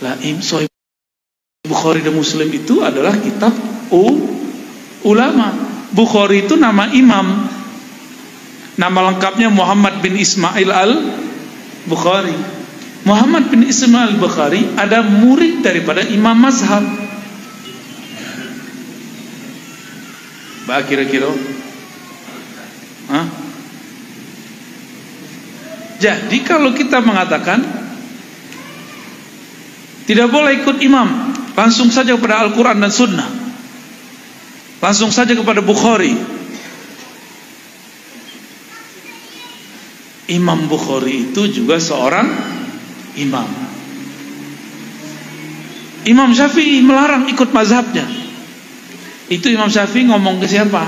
Lah, Sahih Bukhari dan Muslim itu adalah kitab ulama. Bukhari itu nama imam. Nama lengkapnya Muhammad bin Ismail al-Bukhari. Muhammad bin Ismail al-Bukhari ada murid daripada imam mazhab. Bah kira-kira. Jadi kalau kita mengatakan tidak boleh ikut imam, langsung saja kepada Al-Quran dan Sunnah, langsung saja kepada Bukhari. Imam Bukhari itu juga seorang imam. Imam Syafi'i melarang ikut mazhabnya. Itu Imam Syafi'i ngomong ke siapa?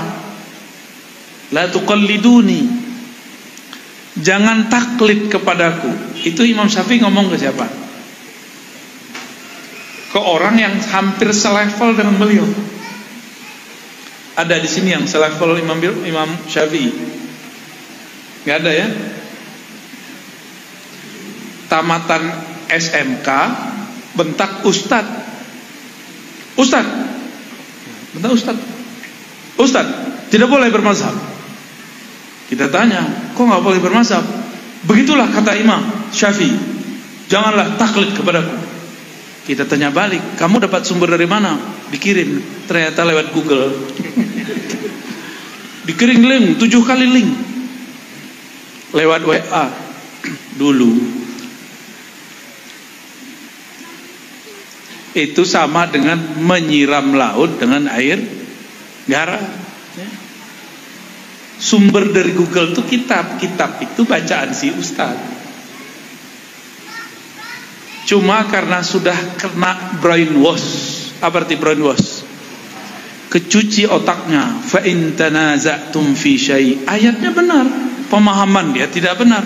La tuqalliduni, jangan taklid kepadaku. Itu Imam Syafi'i ngomong ke siapa? Ke orang yang hampir selevel dengan beliau. Ada di sini yang selevel Imam Syafi'i? Gak ada ya? Tamatan SMK bentak Ustad. Bentak Ustad tidak boleh bermazhab. Kita tanya, kok gak boleh bermazhab? Begitulah kata Imam Syafi'i, janganlah taklid kepadaku. Kita tanya balik, kamu dapat sumber dari mana? Dikirim, ternyata lewat Google. Dikirim link, 7 kali link lewat WA dulu. Itu sama dengan menyiram laut dengan air garam. Sumber dari Google itu kitab itu bacaan si Ustaz. Cuma karena sudah kena brainwash. Apa arti brainwash? Kecuci otaknya. Fa in tanaza'tum fi syai'. Ayatnya benar, pemahaman dia tidak benar.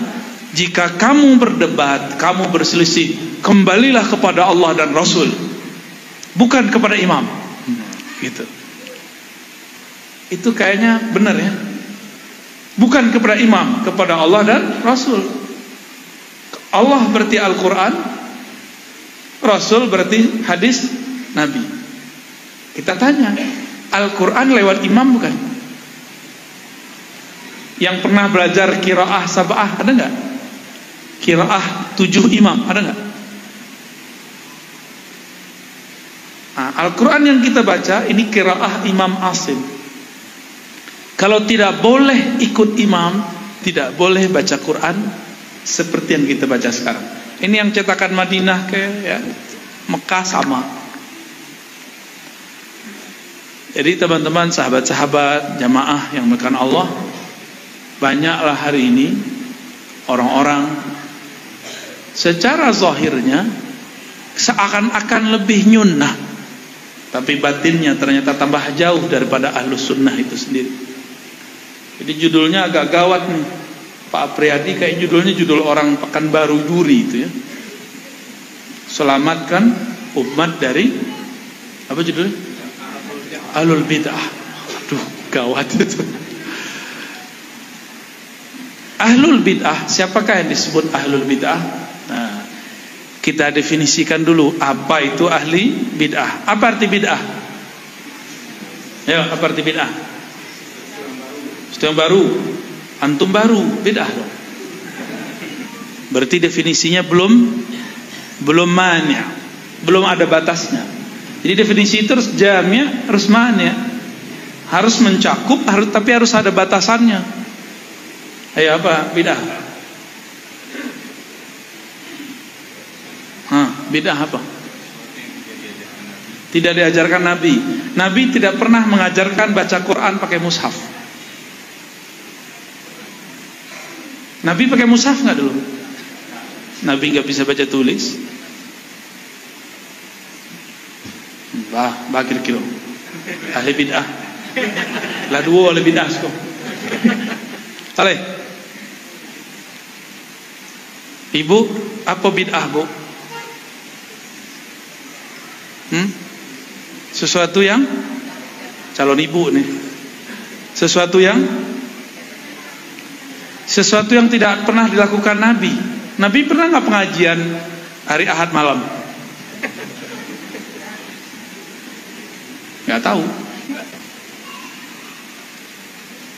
Jika kamu berdebat, kamu berselisih, kembalilah kepada Allah dan Rasul, bukan kepada imam. Gitu. Itu kayaknya benar ya. Bukan kepada imam, kepada Allah dan Rasul. Allah berarti Al-Quran, Rasul berarti hadis Nabi. Kita tanya, Al-Quran lewat imam bukan? Yang pernah belajar qiraah sab'ah ada enggak? Qiraah 7 imam ada enggak? Al-Quran yang kita baca ini qiraah Imam Asim. Kalau tidak boleh ikut imam, tidak boleh baca Quran seperti yang kita baca sekarang. Ini yang cetakan Madinah ke ya, Mekah sama. Jadi teman-teman, sahabat-sahabat, jamaah yang dimuliakan Allah, banyaklah hari ini orang-orang secara zahirnya seakan-akan lebih nyunnah, tapi batinnya ternyata tambah jauh daripada ahlus sunnah itu sendiri. Jadi judulnya agak gawat nih, Pak Apriyadi, kayak judulnya judul orang Pekanbaru Duri itu ya. Selamatkan umat dari apa judulnya? Ahlul bid'ah. Aduh, gawat itu. Ahlul bid'ah, siapakah yang disebut ahlul bid'ah? Nah, kita definisikan dulu apa itu ahli bid'ah. Apa arti bid'ah? Ya, apa arti bid'ah? Sesuatu yang baru. Antum baru, bid'ah dong. Berarti definisinya belum mani', belum ada batasnya. Jadi definisi itu harus jami', harus mani', harus mencakup, tapi harus ada batasannya. Ayo, apa bid'ah? Bid'ah apa? Tidak diajarkan Nabi. Nabi tidak pernah mengajarkan baca Quran pakai mushaf. Nabi pakai mushaf nggak dulu? Nabi nggak bisa baca tulis. Bakir kilo. Ahli bid'ah. Lah dua oleh bid'ah kok. Saleh. Ibu, apa bid'ah, Bu? Sesuatu yang calon ibu nih. Sesuatu yang tidak pernah dilakukan Nabi. Nabi pernah nggak pengajian hari Ahad malam? Nggak tahu.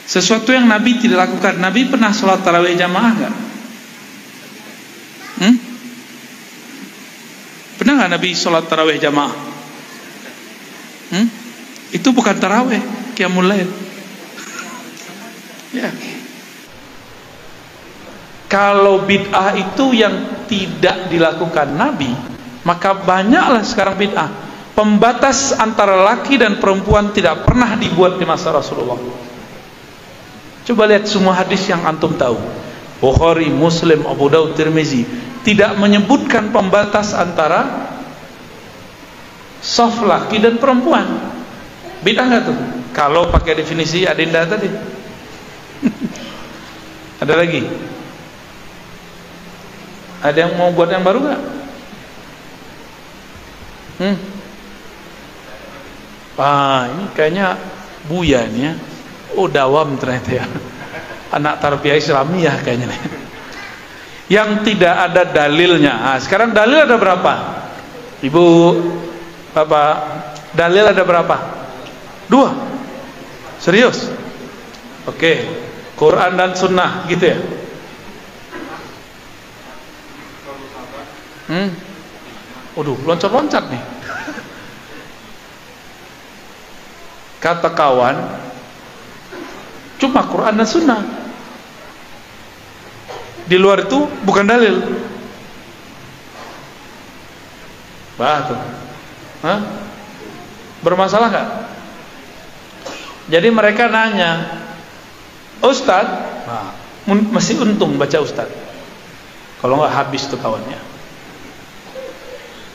Sesuatu yang Nabi tidak lakukan. Nabi pernah sholat tarawih jamaah nggak? Pernah nggak Nabi sholat tarawih jamaah? Itu bukan tarawih, qiyamul lail. Ya. Kalau bid'ah itu yang tidak dilakukan Nabi, maka banyaklah sekarang bid'ah. Pembatas antara laki dan perempuan tidak pernah dibuat di masa Rasulullah. Coba lihat semua hadis yang antum tahu, Bukhari, Muslim, Abu Daud, Tirmizi, tidak menyebutkan pembatas antara saf laki dan perempuan. Bid'ah nggak tuh? Kalau pakai definisi Adinda tadi. Ada lagi? Ada yang mau buat yang baru nggak? Ini kayaknya Buya nih ya. Oh, dawam ternyata ya. Anak tarbiyah Islamiyah kayaknya nih. Yang tidak ada dalilnya. Sekarang dalil ada berapa? Ibu, Bapak, dalil ada berapa? 2. Serius? Oke. Quran dan Sunnah gitu ya. Waduh, loncat-loncat nih. Kata kawan, cuma Quran dan Sunnah. Di luar itu bukan dalil. Tuh. Bermasalah nggak? Jadi mereka nanya, Ustadz, masih untung baca Ustadz. Kalau nggak habis tuh kawannya.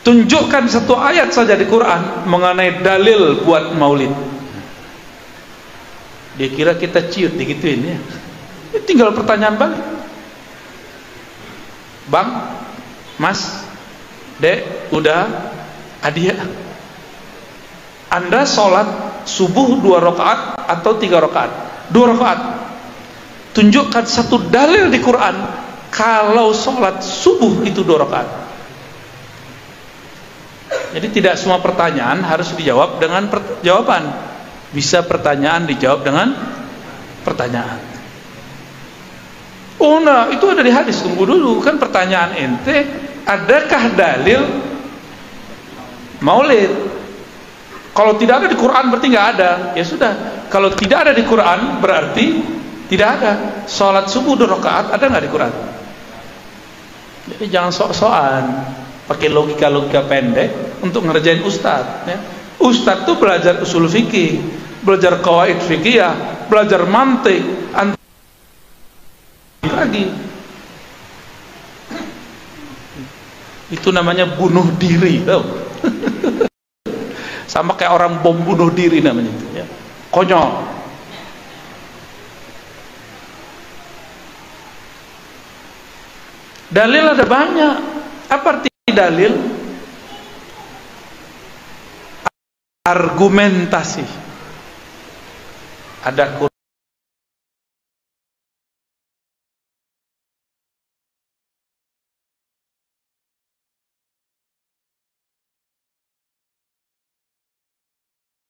Tunjukkan satu ayat saja di Quran mengenai dalil buat maulid. Dia kira kita ciut digituin ya. Tinggal pertanyaan balik. Bang, Mas, Dek, udah, Adia, Anda sholat subuh 2 rakaat atau 3 rakaat? 2 rakaat. Tunjukkan satu dalil di Quran kalau sholat subuh itu 2 rakaat. Jadi tidak semua pertanyaan harus dijawab dengan jawaban. Bisa pertanyaan dijawab dengan pertanyaan. Oh nah, itu ada di hadis. Tunggu dulu, kan pertanyaan ente, adakah dalil maulid? Kalau tidak ada di Quran berarti nggak ada. Ya sudah, kalau tidak ada di Quran berarti tidak ada. Sholat subuh 2 rakaat ada nggak di Quran? Jadi jangan sok-sokan pakai logika-logika pendek untuk ngerjain ustadz ya. Ustadz tuh belajar usul fikih, belajar qawaid fikih, belajar mantik, lagi. Itu namanya bunuh diri, tau? Sama kayak orang bom bunuh diri namanya itu ya. Konyol. Dalil ada banyak. Apa arti dalil? Argumentasi. Ada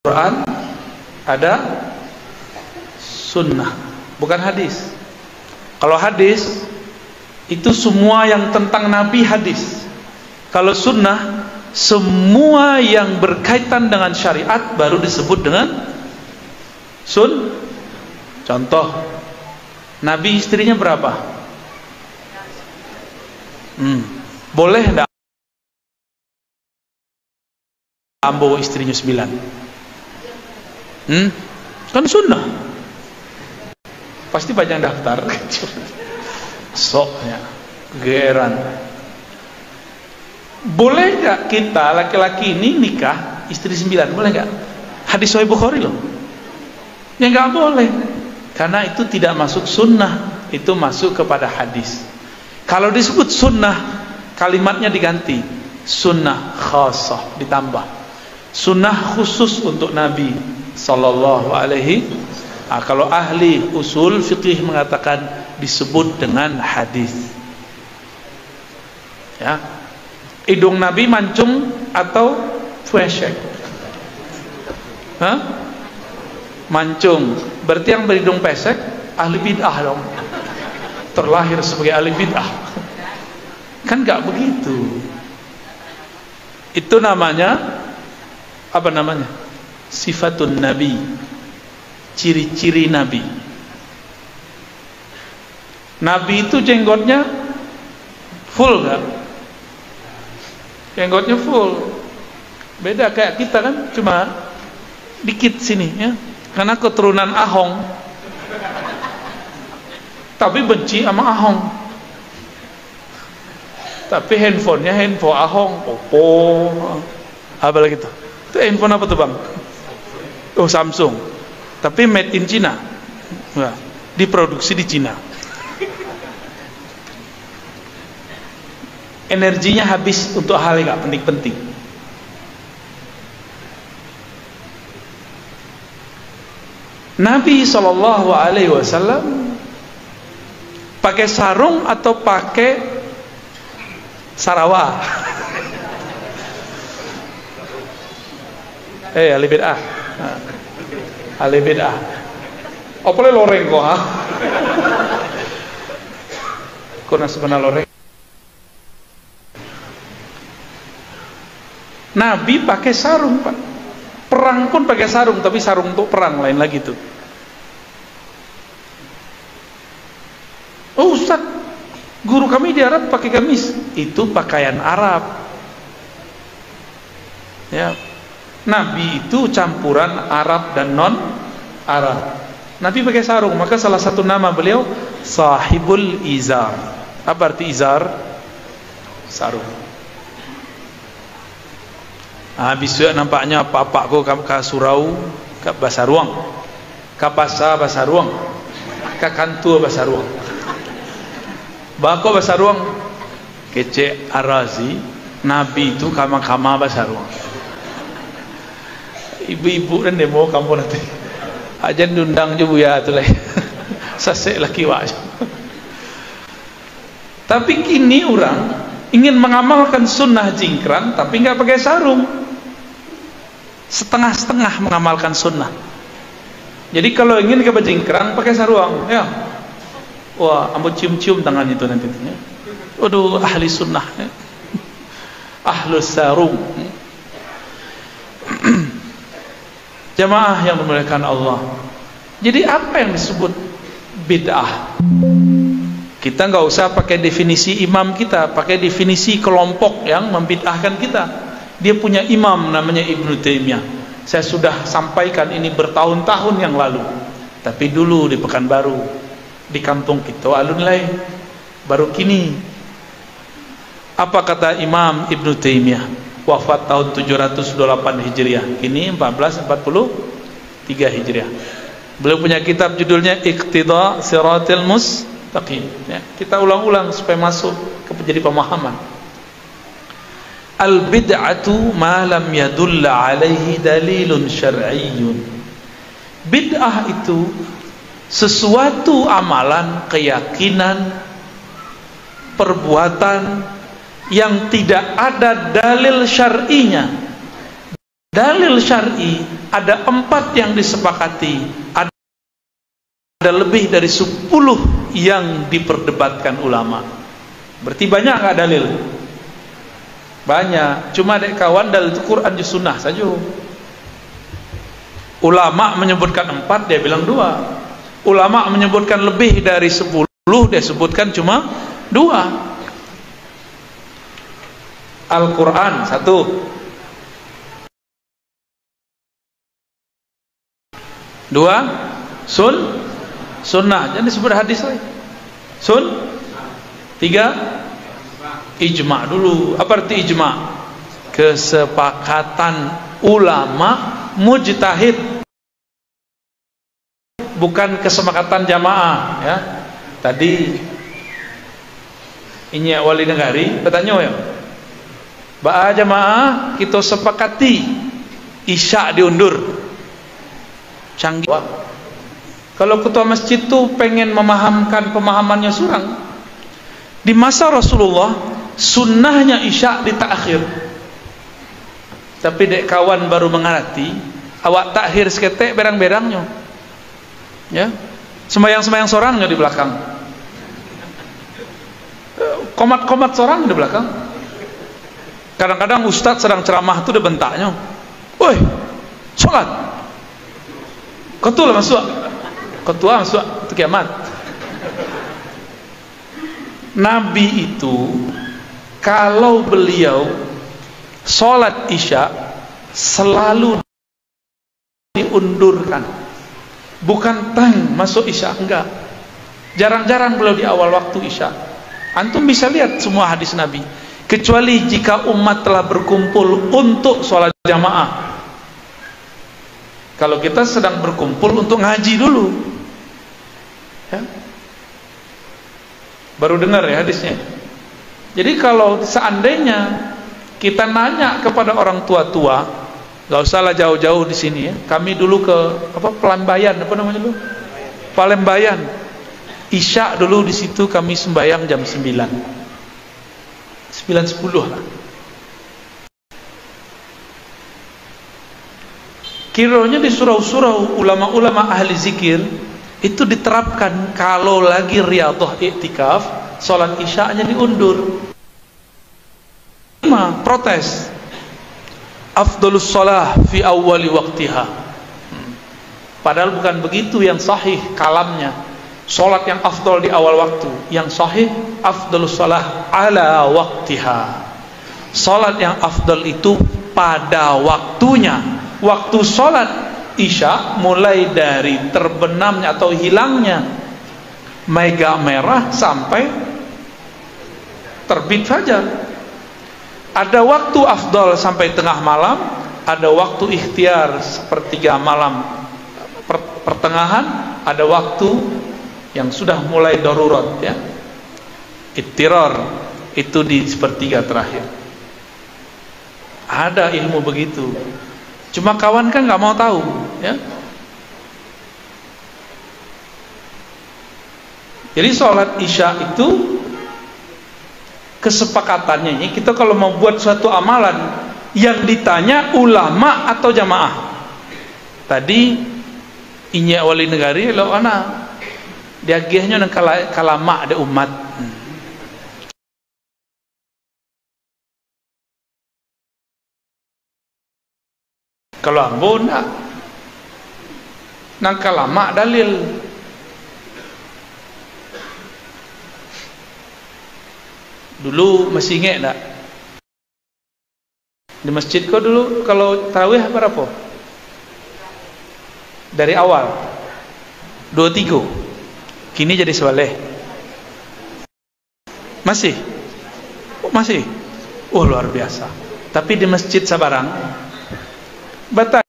Quran, ada sunnah, bukan hadis. Kalau hadis itu semua yang tentang Nabi hadis. Kalau sunnah semua yang berkaitan dengan syariat baru disebut dengan Contoh, Nabi istrinya berapa? Boleh enggak Ambo istrinya 9? Kan sunnah. Pasti banyak daftar. Soknya geran. Boleh nggak kita laki-laki ini nikah istri 9? Boleh nggak? Hadis Sahih Bukhari loh. Ya nggak boleh, karena itu tidak masuk sunnah, itu masuk kepada hadis. Kalau disebut sunnah, kalimatnya diganti, sunnah khasah, ditambah sunnah khusus untuk Nabi Sallallahu Alaihi. Kalau ahli usul fikih mengatakan disebut dengan hadis. Ya, hidung Nabi mancung atau fueshek? Hah? Mancung. Berarti yang berhidung pesek ahli bid'ah dong. Terlahir sebagai ahli bid'ah. Kan gak begitu. Itu namanya apa namanya? Sifatun Nabi. Ciri-ciri Nabi. Nabi itu jenggotnya full gak? Jenggotnya full. Beda kayak kita kan, cuma dikit sini ya. Karena keturunan Ahong. Tapi benci sama Ahong. Tapi handphonenya handphone Ahong, Oppo. Apa lagi tuh? Itu handphone apa tuh bang? Oh Samsung. Tapi made in China. Nah, diproduksi di China. Energinya habis untuk hal yang gak penting-penting. Nabi SAW pakai sarung atau pakai sarawak? Ahli bid'ah. Ahli bid'ah. Apa le loreng kok ha? Kok sebenarnya loreng? Nabi pakai sarung, Pak. Perang pun pakai sarung, tapi sarung untuk perang lain lagi tuh. Oh Ustaz, guru kami di Arab pakai gamis. Itu pakaian Arab. Ya. Nabi itu campuran Arab dan non Arab. Nabi pakai sarung, maka salah satu nama beliau Sahibul Izar. Apa arti izar? Sarung. Habis juga nampaknya papakku ke surau, ke Basaruang, ke pasar Basaruang, ke kantor Basaruang. Bako Basaruang, kece arazi, Nabi itu kama-kama Basaruang. Ibu-ibu dan demo kamu nanti. Ajan diundang je buya tu lah. Sasek laki waj. Tapi kini orang ingin mengamalkan sunnah jingkran, tapi enggak pakai sarung. Setengah-setengah mengamalkan sunnah. Jadi kalau ingin ke bajingkrang pakai sarung, ya. Wah, ambo cium-cium tangan itu nanti. Ya. Waduh, ahli sunnah. Ya. Ahlus sarung. Jamaah yang dimuliakan Allah. Jadi apa yang disebut bid'ah? Kita nggak usah pakai definisi imam kita, pakai definisi kelompok yang membid'ahkan kita. Dia punya imam namanya Ibnu Taimiyah. Saya sudah sampaikan ini bertahun-tahun yang lalu. Tapi dulu di Pekanbaru, di kampung kita alun lain, baru kini. Apa kata Imam Ibnu Taimiyah? Wafat tahun 728 Hijriah. Kini 1443 Hijriah. Beliau punya kitab judulnya Iqtida Siratil Mustaqim. Ya, kita ulang-ulang supaya masuk jadi pemahaman. Al-bid'atu ma lam yadulla alaihi dalilun syar'iyyun. Bid'ah itu sesuatu amalan, keyakinan, perbuatan yang tidak ada dalil syar'inya. Dalil syar'i ada 4 yang disepakati, ada lebih dari 10 yang diperdebatkan ulama. Berarti banyak enggak dalil? Banyak. Cuma dek kawan dalil itu Quran dan sunnah saja. Ulama menyebutkan 4, dia bilang 2. Ulama menyebutkan lebih dari 10, dia sebutkan cuma 2. Al-Quran 1, 2 sunnah, jangan disebut hadis lagi. 3 ijma' dulu. Apa arti ijma'? Kesepakatan ulama mujtahid, bukan kesepakatan jamaah ya. Tadi ini wali negari bertanya ya, ba jamaah kita sepakati isya diundur. Canggih. Kalau ketua masjid tuh pengen memahamkan pemahamannya surang. Di masa Rasulullah sunnahnya isya ditakhir. Tapi dek kawan baru mengerti awak takhir seketek berang-berangnya. Ya. Sembayang-sembayang sorangnya di belakang. Komat-komat sorang di belakang. Kadang-kadang ustadz sedang ceramah itu udah bentaknya. Woi, sholat. Ketua masuk. Ketua masuk, itu kiamat. Nabi itu kalau beliau sholat isya selalu diundurkan. Bukan tang masuk isya, enggak. Jarang-jarang beliau di awal waktu isya. Antum bisa lihat semua hadis Nabi. Kecuali jika umat telah berkumpul untuk sholat jamaah. Kalau kita sedang berkumpul untuk ngaji dulu, ya. Baru dengar ya hadisnya. Jadi kalau seandainya kita nanya kepada orang tua-tua, nggak usahlah jauh-jauh di sini ya. Kami dulu ke Pelambayan, apa namanya dulu? Palembayan. Isya dulu di situ kami sembahyang jam 9. 9.10 lah. Kiranya di surau-surau ulama-ulama ahli zikir itu diterapkan kalau lagi riyadhah iktikaf, sholat isya'nya diundur. Protes. Afdalus shalah fi awwali waqtiha. Padahal bukan begitu yang sahih kalamnya. Salat yang afdal di awal waktu. Yang sahih afdalus shalah ala waqtiha. Salat yang afdal itu pada waktunya. Waktu salat isya mulai dari terbenamnya atau hilangnya mega merah sampai terbit fajar. Ada waktu afdal sampai tengah malam, ada waktu ikhtiar sepertiga malam pertengahan, ada waktu yang sudah mulai darurat ya. Ittirar itu di sepertiga terakhir. Ada ilmu begitu. Cuma kawan kan nggak mau tahu ya. Jadi sholat isya itu kesepakatannya ini kita kalau mau buat suatu amalan yang ditanya ulama atau jamaah. Tadi inya wali negari lo ana diagihnya nang kalama ada umat. Kalau ambo nak nang kalama dalil. Dulu masih ingat tak? Di masjid kau dulu kalau tarawih berapa? Dari awal 23. Kini jadi sebalik. Masih? Oh, masih? Oh luar biasa. Tapi di masjid Sabarang batal.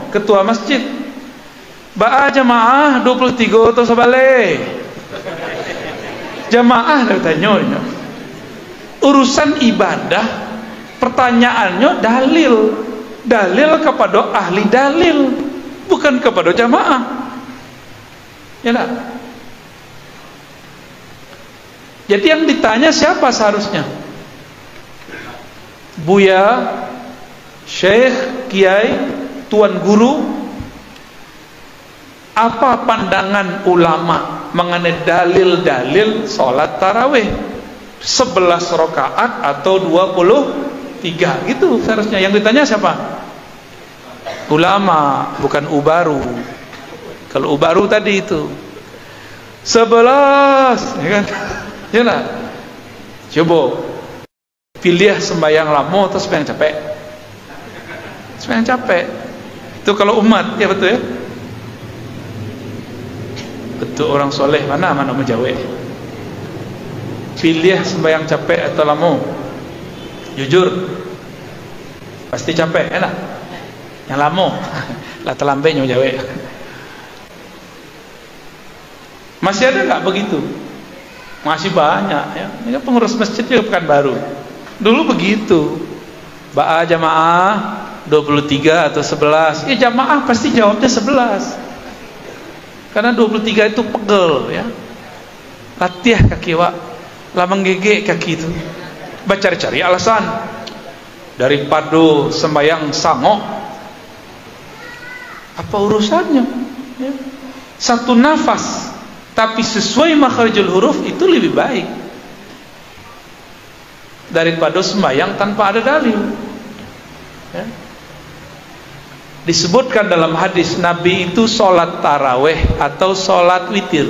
Ketua masjid ba'a jamaah 23 atau sebalik jamaah tanya urusan ibadah pertanyaannya dalil kepada ahli dalil bukan kepada jamaah ya tak? Jadi yang ditanya siapa seharusnya? Buya, Syekh, Kiai, Tuan Guru, apa pandangan ulama mengenai dalil-dalil sholat tarawih 11 rakaat atau 23 gitu seharusnya. Yang ditanya siapa? Ulama, bukan ubaru. Kalau ubaru tadi itu 11 ya kan? Ya lah. Coba pilih sembahyang lama atau sembahyang capek. Sembahyang capek itu kalau umat, ya betul ya. Betul orang soleh mana menjawab. Pilih sembahyang capek atau lama. Jujur, pasti capek, enak. Yang lama, lah terlambat menjawab. Masih ada nggak begitu? Masih banyak ya. Ini pengurus masjid juga Pekanbaru. Dulu begitu. Ba'a jamaah 23 atau 11. Ya jamaah pasti jawabnya 11. Karena 23 itu pegel ya. Latiah kaki wak, lamang gege kaki itu. Cari-cari alasan. Daripada sembahyang sangok, apa urusannya? Ya. Satu nafas tapi sesuai makharijul huruf itu lebih baik daripada sembahyang tanpa ada dalil. Ya. Disebutkan dalam hadis Nabi itu sholat taraweh atau sholat witir.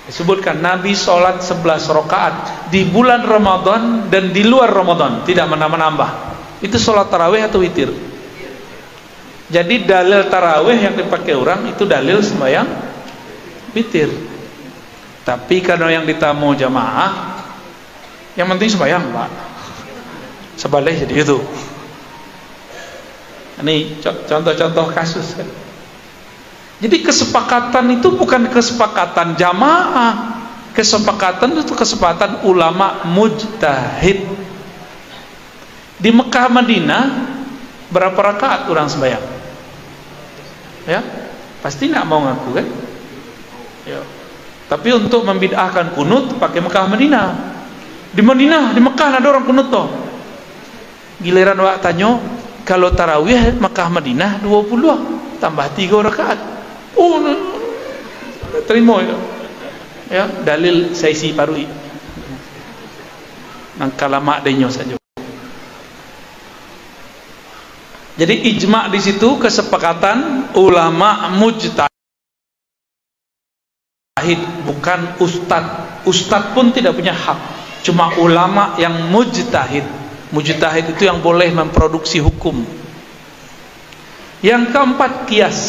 Disebutkan Nabi sholat 11 rakaat di bulan Ramadan dan di luar Ramadan, tidak menambah-nambah. Itu sholat taraweh atau witir. Jadi dalil taraweh yang dipakai orang itu dalil sembahyang witir. Tapi kalau yang ditamu jamaah, yang penting sembahyang, Pak. Sebalik jadi itu. Ini contoh-contoh kasus kan. Jadi kesepakatan itu bukan kesepakatan jamaah. Kesepakatan itu kesepakatan ulama mujtahid. Di Mekah Madinah berapa rakaat orang sembahyang? Ya, pasti nak mau ngaku kan? Ya. Tapi untuk membid'ahkan kunut pakai Mekah Madinah. Di Madinah, di Mekah ada orang kunut toh. Giliran wak tanya, kalau tarawih Mekah Madinah 20 tambah 3 rakaat. Oh, terima ya. Ya, dalil saisi parui. Nang kalama denyo saja. Jadi ijma' di situ kesepakatan ulama mujtahid, bukan ustad. Ustad pun tidak punya hak. Cuma ulama yang mujtahid. Mujtahid itu yang boleh memproduksi hukum. Yang keempat, kias.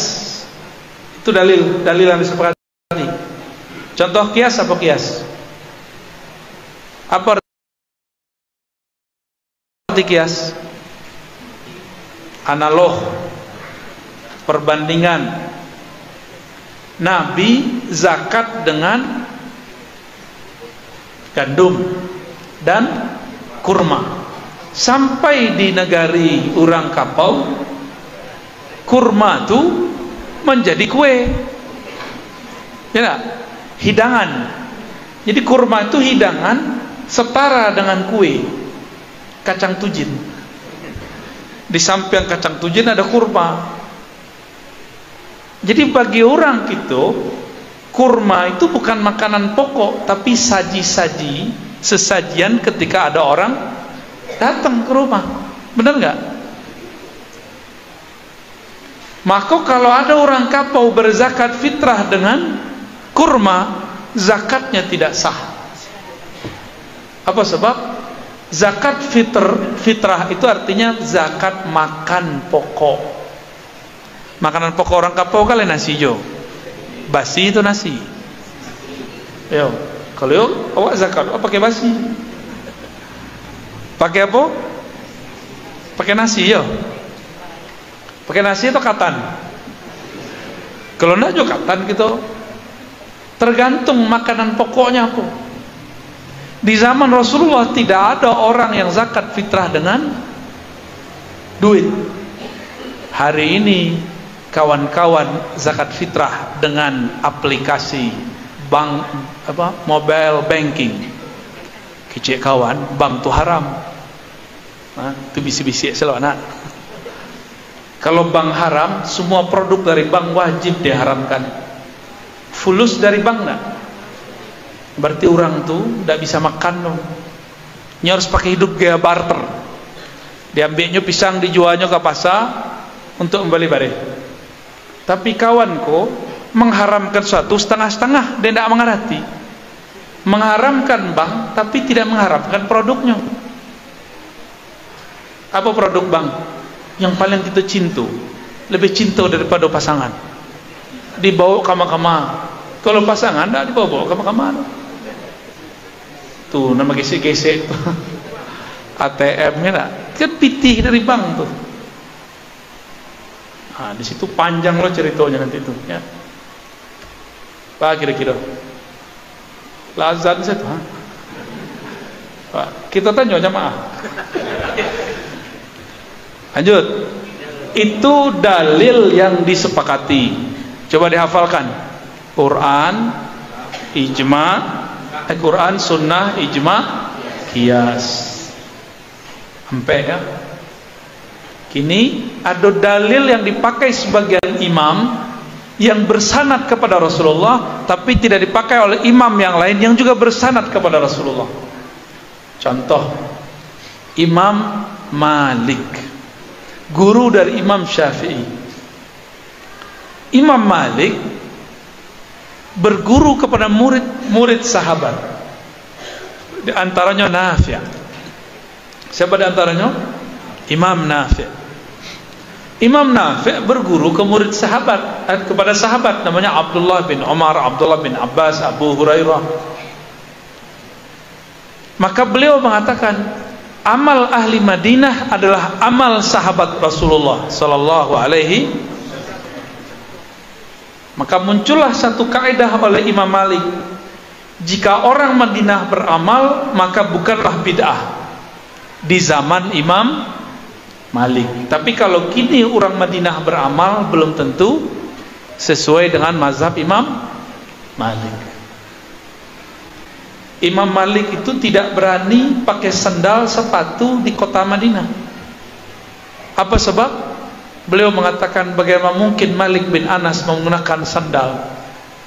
Itu dalil yang disepakati. Contoh kias apa kias? Apa arti kias? Analog, perbandingan. Nabi zakat dengan gandum dan kurma. Sampai di negari orang kapau, kurma itu menjadi kue. Ya tak? Hidangan. Jadi kurma itu hidangan setara dengan kue. Kacang tujin. Di samping kacang tujin ada kurma. Jadi bagi orang itu, kurma itu bukan makanan pokok, tapi saji-saji, sesajian ketika ada orang datang ke rumah. Benar nggak? Maka kalau ada orang kapau berzakat fitrah dengan kurma, zakatnya tidak sah. Apa sebab? Zakat fitrah itu artinya zakat makan pokok. Makanan pokok orang kapau kali nasi jo. Basi itu nasi. Yo, kalau awak zakat, apa pakai basi? Pakai apa? Pakai nasi yo. Pakai nasi atau katan? Kalau nak jo katan gitu. Tergantung makanan pokoknya apa. Di zaman Rasulullah tidak ada orang yang zakat fitrah dengan duit. Hari ini kawan-kawan zakat fitrah dengan aplikasi bank mobile banking. Kecik kawan, bank tu haram. Tu bisik-bisik selalu nak. Kalau bank haram, semua produk dari bank wajib diharamkan. Fulus dari bank nak. Berarti orang tu tidak bisa makan dong. Nya harus pakai hidup gaya barter. Diambilnya pisang, dijualnya ke pasar untuk membeli barang. Tapi kawanku mengharamkan suatu setengah-setengah, dia tidak mengerti. Mengharamkan bank tapi tidak mengharamkan produknya. Apa produk bank? Yang paling kita cinta, lebih cinta daripada pasangan. Dibawa kama-kama. Kalau pasangan tidak dibawa kama-kama. Tuh nama gesek-gesek tuh. ATM-nya tak? Kan pitih dari bank tuh. Nah, di situ panjang loh ceritanya nanti tuh ya. Pak kira-kira lazan saya tuh. Pak, kita tanya jamaah. Lanjut. Itu dalil yang disepakati. Coba dihafalkan. Quran, ijma, Al-Quran, sunnah, ijma', qiyas. Sampai ya. Kini ada dalil yang dipakai sebagian imam yang bersanad kepada Rasulullah, tapi tidak dipakai oleh imam yang lain yang juga bersanad kepada Rasulullah. Contoh, Imam Malik, guru dari Imam Syafi'i. Imam Malik berguru kepada murid-murid sahabat. Di antaranya Nafi'. Siapa di antaranya? Imam Nafi'. Imam Nafi' berguru ke murid sahabat, kepada sahabat namanya Abdullah bin Umar, Abdullah bin Abbas, Abu Hurairah. Maka beliau mengatakan, amal ahli Madinah adalah amal sahabat Rasulullah sallallahu alaihi. Maka muncullah satu kaidah oleh Imam Malik, jika orang Madinah beramal maka bukanlah bid'ah di zaman Imam Malik. Tapi kalau kini orang Madinah beramal, belum tentu sesuai dengan mazhab Imam Malik. Imam Malik itu tidak berani pakai sandal sepatu di kota Madinah. Apa sebab? Beliau mengatakan, bagaimana mungkin Malik bin Anas menggunakan sandal,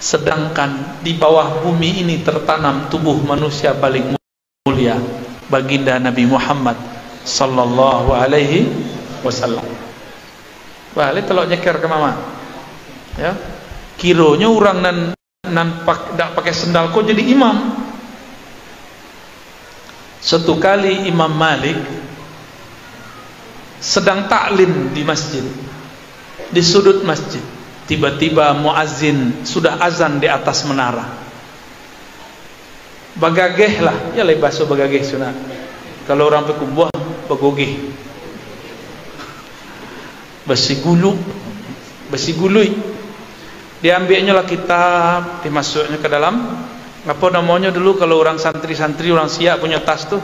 sedangkan di bawah bumi ini tertanam tubuh manusia paling mulia, baginda Nabi Muhammad sallallahu alaihi wasallam. Balik telok nyeker ke mama. Ya. Kironya orang nan dak pakai sandal kok jadi imam. Suatu kali Imam Malik sedang taklim di masjid, di sudut masjid. Tiba-tiba muazzin sudah azan di atas menara. Bagageh lah, ya le bahasa bagageh sunat. Kalau orang pekubuah bagogeh. Besi gului. Diambilnya lah kitab, dimasuknya ke dalam, apa namanya dulu kalau orang santri-santri, orang siap punya tas tuh,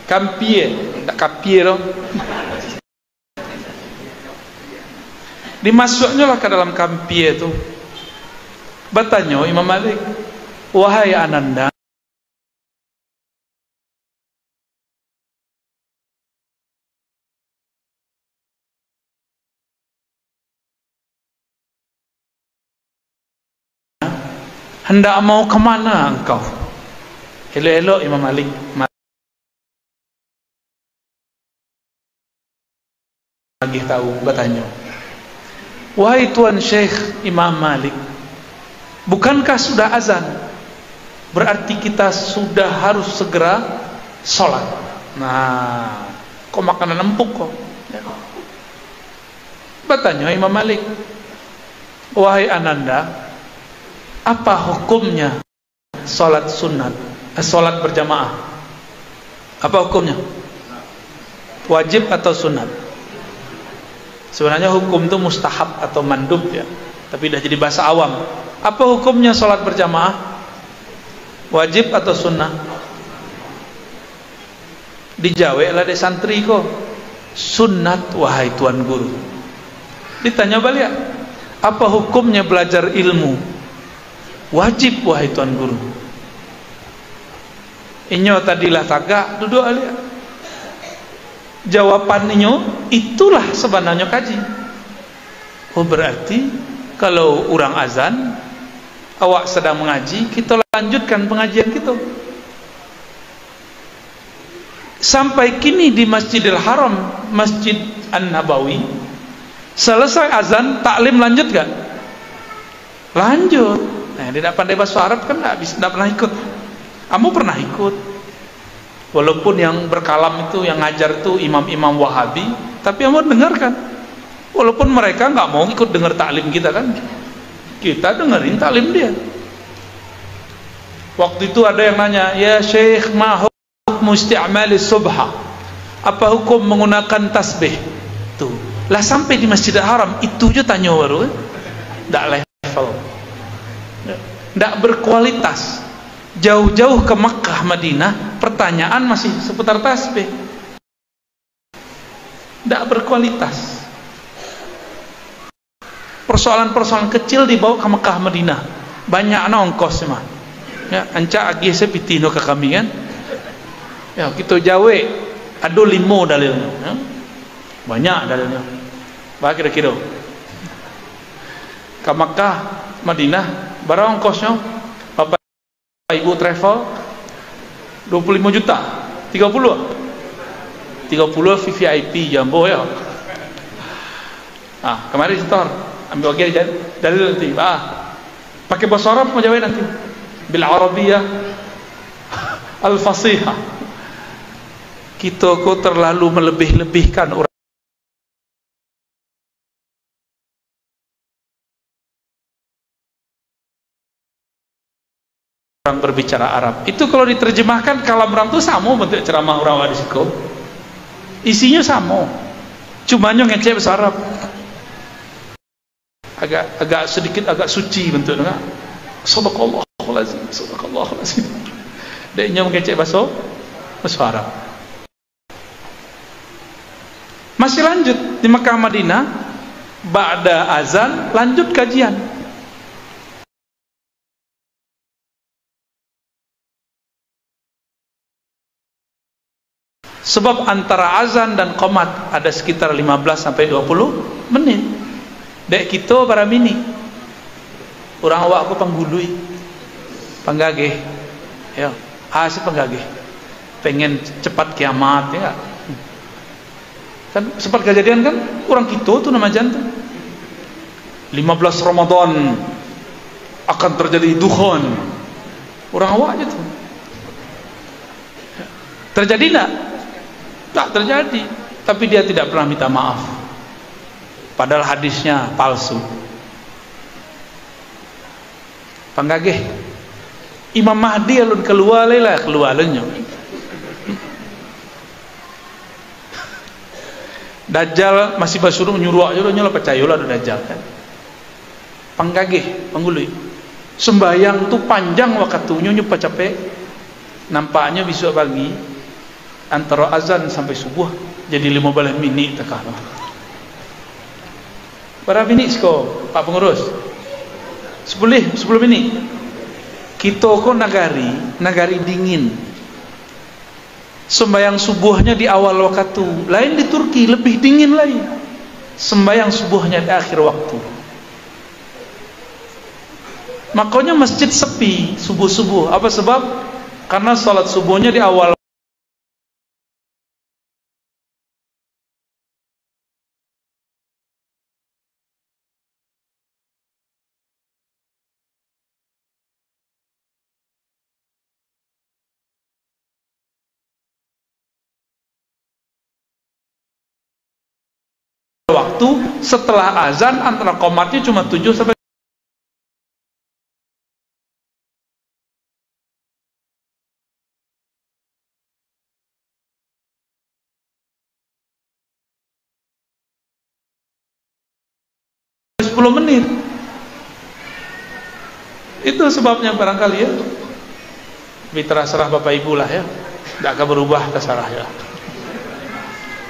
kampie, tak kapie loh. Dimasuknya lah ke dalam kampie itu. Bertanya Imam Malik, wahai Ananda, hendak mau kemana engkau? Elok-elok Imam Malik lagi tahu, bertanya, wahai Tuan Syekh Imam Malik, bukankah sudah azan? Berarti kita sudah harus segera sholat. Nah, kok makanan empuk kok? Bertanya Imam Malik, wahai Ananda, apa hukumnya sholat sunat, sholat berjamaah? Apa hukumnya? Wajib atau sunat? Sebenarnya hukum itu mustahab atau mandub ya, tapi dah jadi bahasa awam. Apa hukumnya sholat berjamaah? Wajib atau sunnah? Dijawab lah de santri kok, sunat wahai tuan guru. Ditanya balik, apa hukumnya belajar ilmu? Wajib wahai tuan guru. Inyo tadilah tagak duduk alia. Jawaban inyo itulah sebenarnya kaji. Oh berarti kalau orang azan, awak sedang mengaji, kita lanjutkan pengajian kita. Sampai kini di Masjidil Haram, Masjid An-Nabawi, selesai azan, taklim lanjut gak? Lanjut. Nah, dia tidak pandai bahasa Arab kan tidak pernah ikut. Kamu pernah ikut? Walaupun yang berkalam itu, yang ngajar itu imam-imam Wahabi, tapi kamu dengarkan. Walaupun mereka nggak mau ikut dengar taklim kita kan, kita dengerin taklim dia. Waktu itu ada yang nanya, ya Syekh, ma hukmu isti'mali subha? Apa hukum menggunakan tasbih? Tuh, lah sampai di Masjidil Haram itu aja tanya baru, tidak level. Tidak berkualitas. Jauh-jauh ke Makkah, Madinah, pertanyaan masih seputar tasbih. Tidak berkualitas. Persoalan-persoalan kecil dibawa ke Makkah, Madinah. banyak ongkos mah. Ya, ancak agi sepitino ke kami kan. Ya, kita jawe ada 5 dalilnya. Ya. Banyak dalilnya. Bah kira-kira. Ke Makkah, Madinah, berapa ongkosnya? Bapak Ibu travel 25 juta. 30 VVIP jumbo ya. Kemarin setor ambil lagi dalil nanti. Pakai bahasa Arab mau jawab nanti. Bil Arabiyah al fasihah. Kita kok terlalu melebih-lebihkan orang berbicara Arab. Itu kalau diterjemahkan kalam orang itu sama bentuk ceramah orang wadisiko. Isinya sama. Cumanya ngecek bahasa Arab. Agak sedikit agak suci bentuknya. Shadaqallahul azim, shadaqallahul azim. Dia ngecek bahasa Arab. Masih lanjut di Mekah Madinah, ba'da azan lanjut kajian. Sebab antara azan dan qomat ada sekitar 15 sampai 20 menit. Dek kita para mini. Orang awak aku panggului. Panggagih. Ya, si panggagih. Pengen cepat kiamat ya. Kan sempat kejadian kan orang kita tuh nama jantung. 15 Ramadan akan terjadi dukhan. Orang awak aja tuh. Terjadi enggak? Tak terjadi, tapi dia tidak pernah minta maaf. Padahal hadisnya palsu. Panggagih Imam Mahdi alun keluar keluarnya. Dajjal masih basuruh nyuruh aja lah percayalah ada Dajjal kan. Panggagih panggului. Sembayang tu panjang waktunya nyoba capek. Nampaknya besok pagi antara azan sampai subuh jadi 15 minit tekah. Berapa minit sko Pak Pengurus? 10 minit. Kita kok nagari dingin. Sembayang subuhnya di awal waktu. Lain di Turki lebih dingin lagi. Sembayang subuhnya di akhir waktu. Makanya masjid sepi subuh-subuh. Apa sebab? Karena salat subuhnya di awal waktu. Setelah azan antara qomatnya cuma 7 sampai 10 menit. Itu sebabnya barangkali ya. Terserah Bapak Ibu lah ya. Tidak akan berubah terserah ya.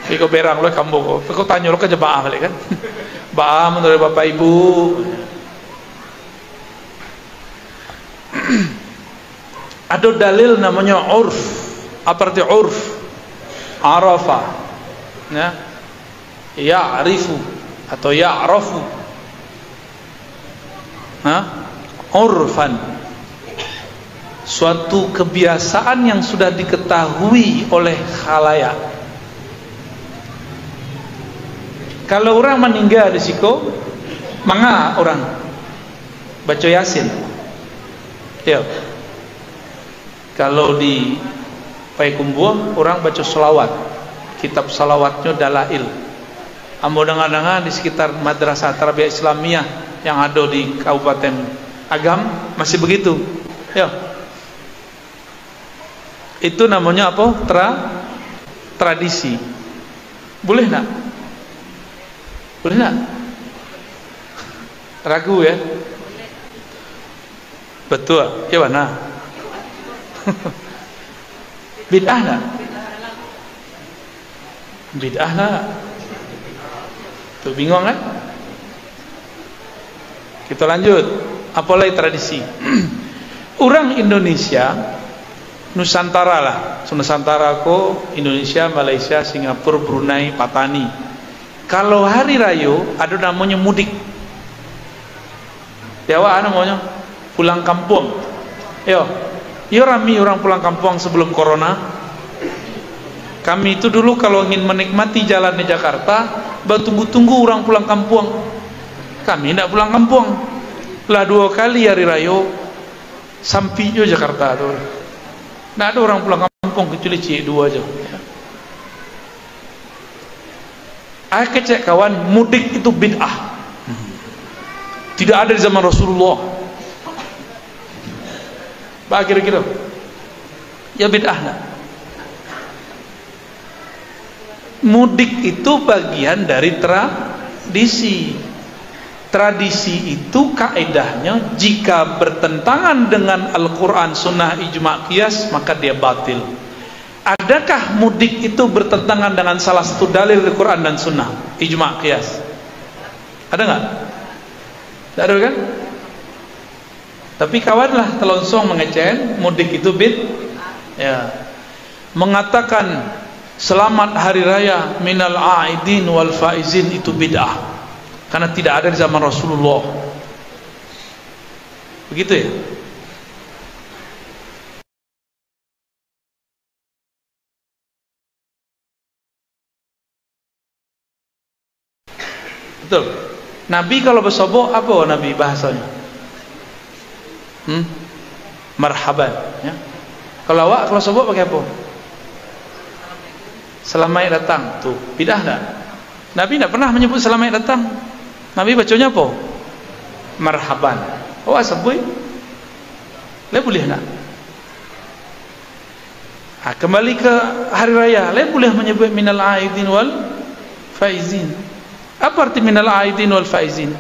Kau berang lo kamu, kau tanya lo ke jemaah balik kan? Baah menurut Bapak Ibu. Ada dalil namanya urf. Apa arti urf? Arafa. Ya. Ya'rifu atau ya'rafu. Urfan. Suatu kebiasaan yang sudah diketahui oleh khalayak. Kalau orang meninggal di situ, manga orang baca Yasin. Ya. Kalau di Payakumbuh orang baca selawat. Kitab salawatnya Dalail. Ambo dengar-dengar di sekitar Madrasah Tarbiyah Islamiyah yang ada di Kabupaten Agam masih begitu. Ya. Itu namanya apa? Tradisi. Boleh enggak? Boleh tak? Ragu ya? Betul. Ya mana? Bid'ah tak? Bid'ah tak? Tuh bingung kan? Kita lanjut. apalagi tradisi. Orang Indonesia, Nusantara lah, Nusantara ko Indonesia, Malaysia, Singapura, Brunei, Patani. Kalau hari raya ada namanya mudik. Jawa namanya pulang kampung. Yo rami orang pulang kampung sebelum corona. Kami itu dulu kalau ingin menikmati jalan di Jakarta, tunggu-tunggu orang pulang kampung. Kami tidak pulang kampung. Lah 2 kali hari raya sampai Jakarta tuh. Tidak ada orang pulang kampung kecuali cik 2 aja. Kecek kawan, mudik itu bid'ah. Tidak ada di zaman Rasulullah. Pak kira-kira, ya bid'ah nak. Mudik itu bagian dari tradisi. Tradisi itu kaedahnya jika bertentangan dengan Al-Quran, Sunnah, Ijma' Qiyas, maka dia batil. Adakah mudik itu bertentangan dengan salah satu dalil Al-Quran dan Sunnah, Ijma' Qiyas? Ada nggak? Tidak ada kan? Tapi kawanlah telonsong mengecen mudik itu ya. Mengatakan selamat hari raya minal aidin wal faizin itu bid'ah. Karena tidak ada di zaman Rasulullah. Begitu ya? Betul. Nabi kalau bersobok apa Nabi bahasanya? Marhaban ya. Kalau awak kalau sobok pakai apa? Selamat datang. Tuh, bidah enggak? Nabi tidak pernah menyebut selamat datang. Nabi bacanya apa? Marhaban. Oh sebut. Le boleh nak? Kembali ke hari raya, le boleh menyebut minal aidin wal faizin. Apa arti minal aidin wal faizin?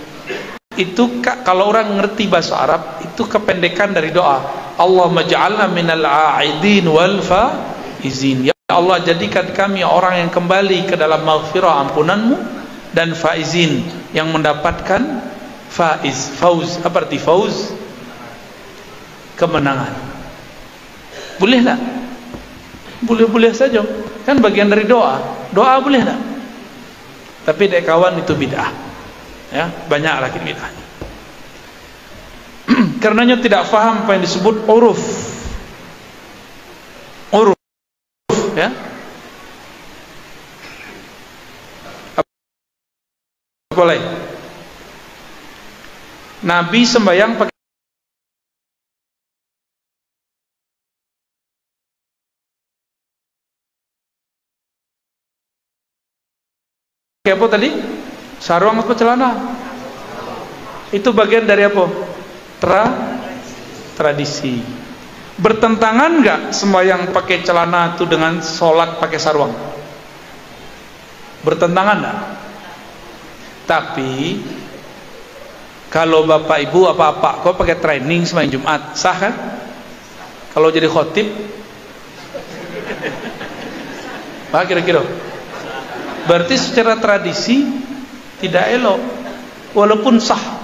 Itu kalau orang ngerti bahasa Arab, itu kependekan dari doa. Allahumma ja'alna minal aidin wal faizin. Ya Allah, jadikan kami orang yang kembali ke dalam maghfirah ampunanmu, dan faizin, yang mendapatkan fauz. Apa arti fauz? Kemenangan. Boleh tak? Boleh-boleh saja. Kan bagian dari doa. Doa boleh tak? Tapi dek kawan itu bid'ah. Ya, banyak lagi bid'ahnya. Karenanya tidak faham apa yang disebut uruf. Uruf, ya. Boleh. Nabi sembahyang pakai apa tadi? Sarung atau celana? Itu bagian dari apa? Tradisi. Bertentangan enggak sembahyang pakai celana itu dengan sholat pakai sarung? Bertentangan enggak? Tapi kalau bapak ibu apa-apa kau pakai training sembahyang Jumat, sah kan? Kalau jadi khotib, apa kira-kira? Berarti secara tradisi tidak elok, walaupun sah.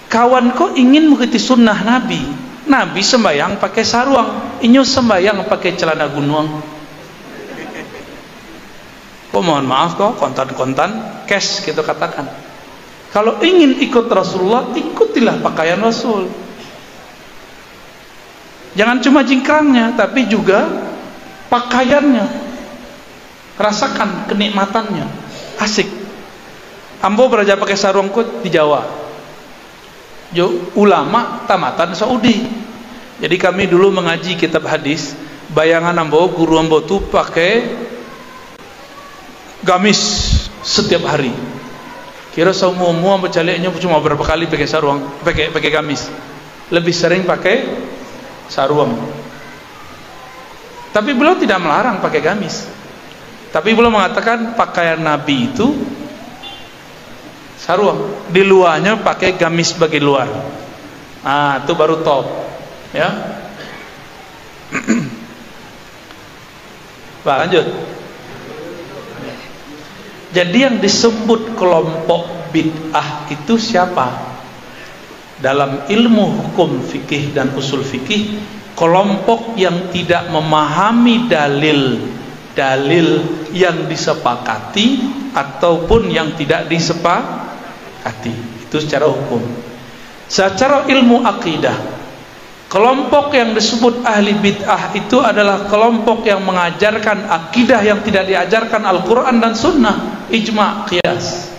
Kawan kau ingin mengikuti sunnah Nabi. Nabi sembahyang pakai sarung, inyo sembahyang pakai celana gunung. Kau mohon maaf kau kontan-kontan cash kita katakan. Kalau ingin ikut Rasulullah, ikutilah pakaian Rasul. Jangan cuma jingkrangnya, tapi juga pakaiannya. Rasakan kenikmatannya, asik. Ambo belajar pakai sarung kot di Jawa. Ulama tamatan Saudi. Jadi kami dulu mengaji kitab hadis. Bayangan ambo, guru ambo tu pakai gamis setiap hari. Kira semua bercaliknya cuma berapa kali pakai sarung, pakai gamis. Lebih sering pakai sarung. Tapi beliau tidak melarang pakai gamis. Tapi beliau mengatakan pakaian Nabi itu sarung, di luarnya pakai gamis bagi luar. Itu baru top, ya. Pak, lanjut. Jadi yang disebut kelompok bid'ah itu siapa? dalam ilmu hukum fikih dan usul fikih, kelompok yang tidak memahami dalil yang disepakati ataupun yang tidak disepakati, itu secara hukum. Secara ilmu akidah, kelompok yang disebut ahli bid'ah itu adalah kelompok yang mengajarkan akidah yang tidak diajarkan Al-Quran dan Sunnah, ijma' qiyas.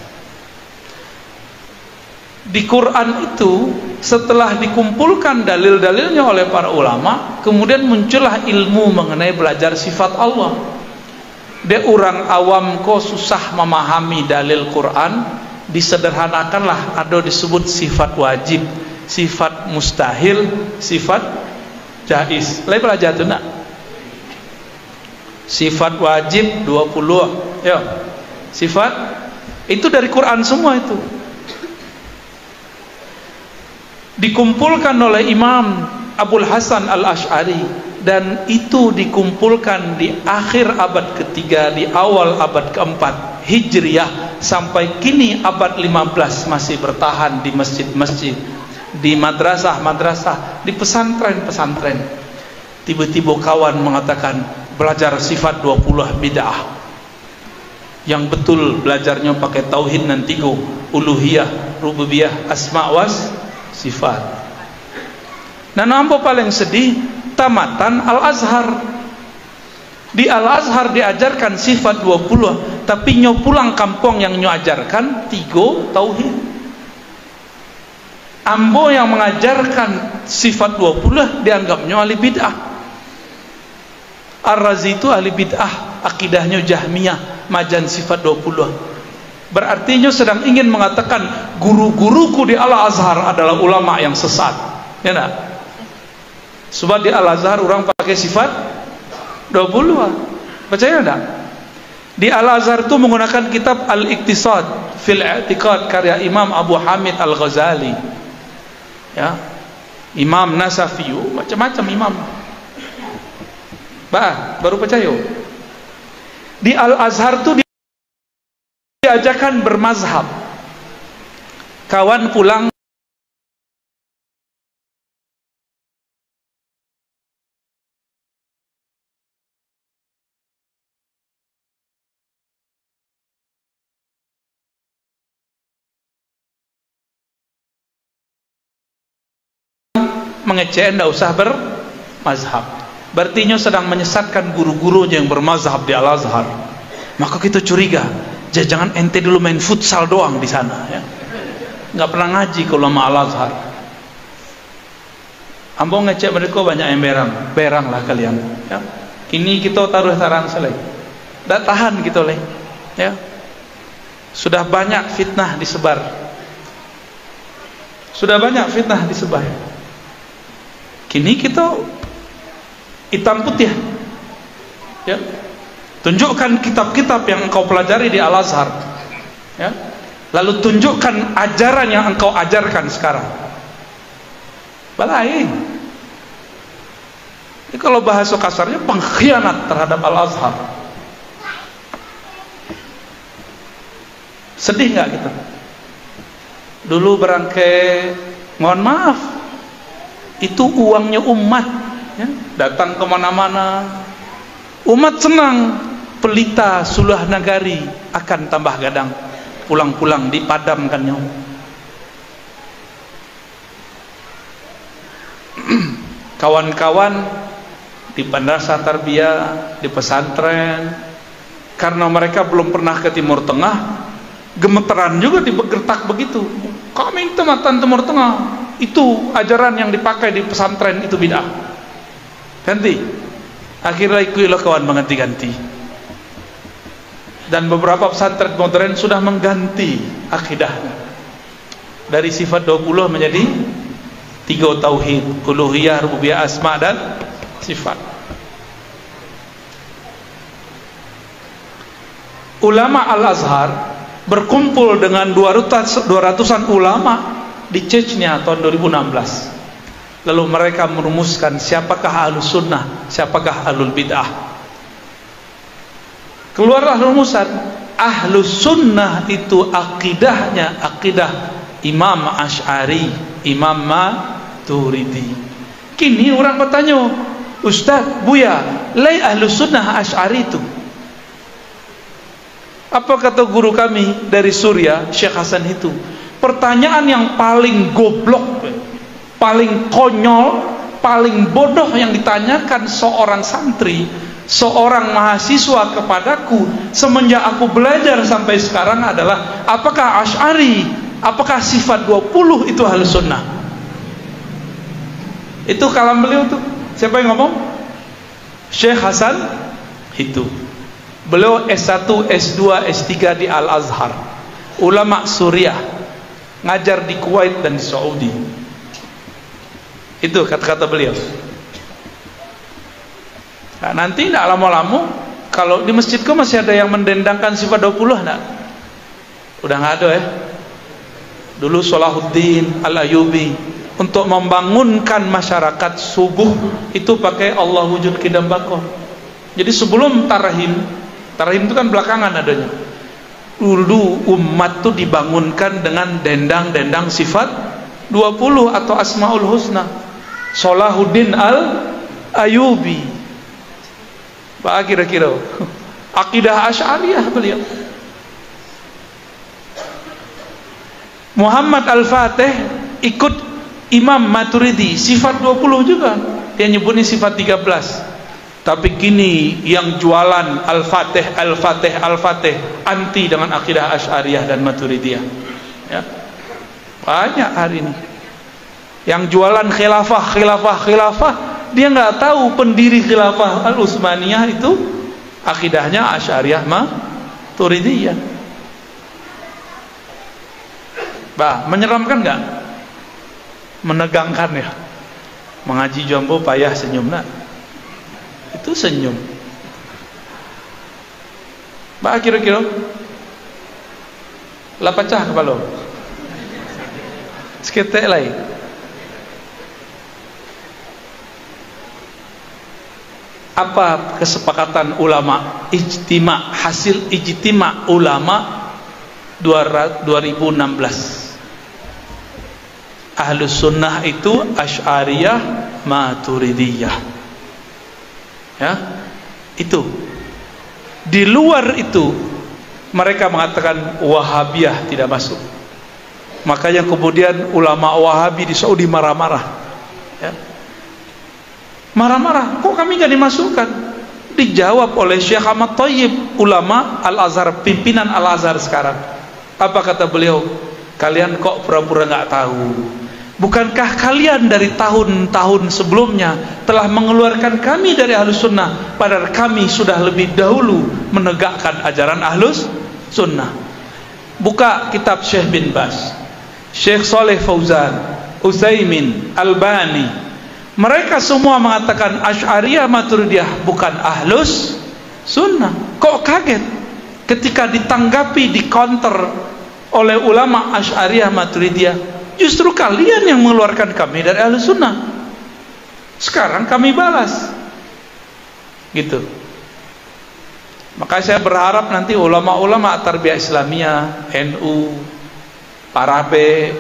Di Quran itu setelah dikumpulkan dalil-dalilnya oleh para ulama, kemudian muncullah ilmu mengenai belajar sifat Allah. De orang awam kok susah memahami dalil Quran, disederhanakanlah ada disebut sifat wajib, sifat mustahil, sifat jaiz. Lain belajar tu nak? Sifat wajib 20. Ya. Sifat itu dari Quran semua itu. Dikumpulkan oleh Imam Abul Hasan Al-Asy'ari, dan itu dikumpulkan di akhir abad ketiga, di awal abad keempat Hijriyah, sampai kini abad 15 masih bertahan di masjid-masjid, di madrasah-madrasah, di pesantren-pesantren. Tiba-tiba kawan mengatakan belajar sifat 20 bid'ah. Yang betul belajarnya pakai tauhid dan 3, uluhiyah, rububiyah, asma' was sifat. Nah, nampak paling sedih tamatan Al-Azhar. Di Al-Azhar diajarkan sifat 20, tapi nyo pulang kampung yang nyo ajarkan 3 tauhid. Ambo yang mengajarkan sifat 20 dianggapnya ahli bid'ah. Ar-Razi itu ahli bid'ah, akidahnya Jahmiyah, majan sifat 20. Berarti nyo sedang ingin mengatakan guru-guruku di Al-Azhar adalah ulama yang sesat. Ya tak? Sebab di Al-Azhar orang pakai sifat 20. Percaya tak? Di Al-Azhar itu menggunakan kitab Al-Iqtisad fil I'tiqad karya Imam Abu Hamid Al-Ghazali. Ya. Imam Nasafi, macam-macam imam. Baru percaya. Di Al-Azhar itu diajarkan bermazhab. Kawan pulang mengecek, ndak usah bermazhab. Berarti nyo sedang menyesatkan guru-gurunya yang bermazhab di Al-Azhar. Maka kita curiga, jangan ente dulu main futsal doang di sana, ya. Nggak pernah ngaji kalau sama Al-Azhar. Ambo ngecek mereka banyak yang berang lah kalian, ya. Ini kita taruh tarang selai, nggak tahan gitu leh, ya. Sudah banyak fitnah disebar, Kini kita hitam putih, ya. Tunjukkan kitab-kitab yang engkau pelajari di Al-Azhar, ya. Lalu tunjukkan ajaran yang engkau ajarkan sekarang. Balai. Ini kalau bahasa kasarnya pengkhianat terhadap Al-Azhar. Sedih nggak kita? Dulu berangkai, mohon maaf, itu uangnya umat, ya. Datang kemana-mana, umat senang. Pelita Sulah Nagari akan tambah gadang, pulang-pulang dipadamkannya. Kawan-kawan di madrasah tarbiyah, di pesantren, karena mereka belum pernah ke Timur Tengah, gemeteran juga dibertak begitu. Kami tematan Timur Tengah, itu ajaran yang dipakai di pesantren itu bid'ah. Ganti. Akhirnya ikulah kawan mengganti-ganti. Dan beberapa pesantren modern sudah mengganti akidahnya dari sifat 20 menjadi 3 tauhid, uluhiyah, rububiyah, asma dan sifat. Ulama Al-Azhar berkumpul dengan 200-an ulama di Chechnya tahun 2016. Lalu mereka merumuskan siapakah ahlus sunnah, siapakah ahlul bid'ah. Keluarlah rumusan, ahlus sunnah itu akidahnya akidah Imam Asy'ari, Imam Maturidi. Kini orang bertanya, Ustaz, Buya, lai Ahlus Sunnah Asy'ari itu? Apa kata guru kami dari Suriah, Syekh Hasan itu? Pertanyaan yang paling goblok, paling konyol, paling bodoh yang ditanyakan seorang santri, seorang mahasiswa kepadaku semenjak aku belajar sampai sekarang adalah, apakah Asy'ari, apakah sifat 20 itu Ahlus Sunnah? Itu kalam beliau tuh. Siapa yang ngomong? Syekh Hasan itu. Beliau S1, S2, S3 di Al-Azhar, ulama Suriah, ngajar di Kuwait dan di Saudi. Itu kata-kata beliau. Nah, nanti tidak lama-lama, kalau di masjidku masih ada yang mendendangkan sifat 20 enggak? Udah nggak ada ya. Dulu Salahuddin Al-Ayyubi untuk membangunkan masyarakat subuh itu pakai Allah wujud kidam bakoh. Jadi sebelum tarahim itu kan belakangan adanya. Dulu umat tuh dibangunkan dengan dendang-dendang sifat 20 atau Asmaul Husna. Salahuddin Al-Ayyubi. Pak kira-kira akidah Asy'ariyah beliau. Muhammad Al-Fatih ikut Imam Maturidi, sifat 20 juga. Dia nyebutnya sifat 13. Tapi kini yang jualan Al-Fatih anti dengan akidah Asy'ariyah dan Maturidiyah. Ya. Banyak hari ini. Yang jualan khilafah, dia nggak tahu pendiri khilafah Al-Utsmaniyah itu akidahnya Asy'ariyah Maturidiyah. Bah, menyeramkan nggak? Menegangkan ya. Mengaji jombo payah senyum nak. Itu senyum. Bah kira-kira lah pecah kepala. Seketek lain. Apa kesepakatan ulama ijtima, hasil ijtima ulama 2016? Ahlus Sunnah itu Asy'ariyah Maturidiyah. Ya, itu. Di luar itu mereka mengatakan Wahabiyah tidak masuk. Makanya kemudian ulama Wahabi di Saudi marah-marah. Ya. Marah-marah, kok kami gak dimasukkan? Dijawab oleh Syekh Ahmad Thayyib, ulama Al-Azhar, pimpinan Al-Azhar sekarang. Apa kata beliau? Kalian kok pura-pura gak tahu? Bukankah kalian dari tahun-tahun sebelumnya telah mengeluarkan kami dari Ahlus Sunnah, padahal kami sudah lebih dahulu menegakkan ajaran Ahlus Sunnah. Buka kitab Syekh bin Baz, Syekh Saleh Fauzan, Utsaimin, Albani, mereka semua mengatakan Asy'ariyah Maturidiyah bukan Ahlus Sunnah. Kok kaget ketika ditanggapi, di counter oleh ulama Asy'ariyah Maturidiyah? Justru kalian yang mengeluarkan kami dari Ahlus Sunnah. Sekarang kami balas. Gitu. Maka saya berharap nanti ulama-ulama Tarbiyah Islamiyah, NU, Parabe,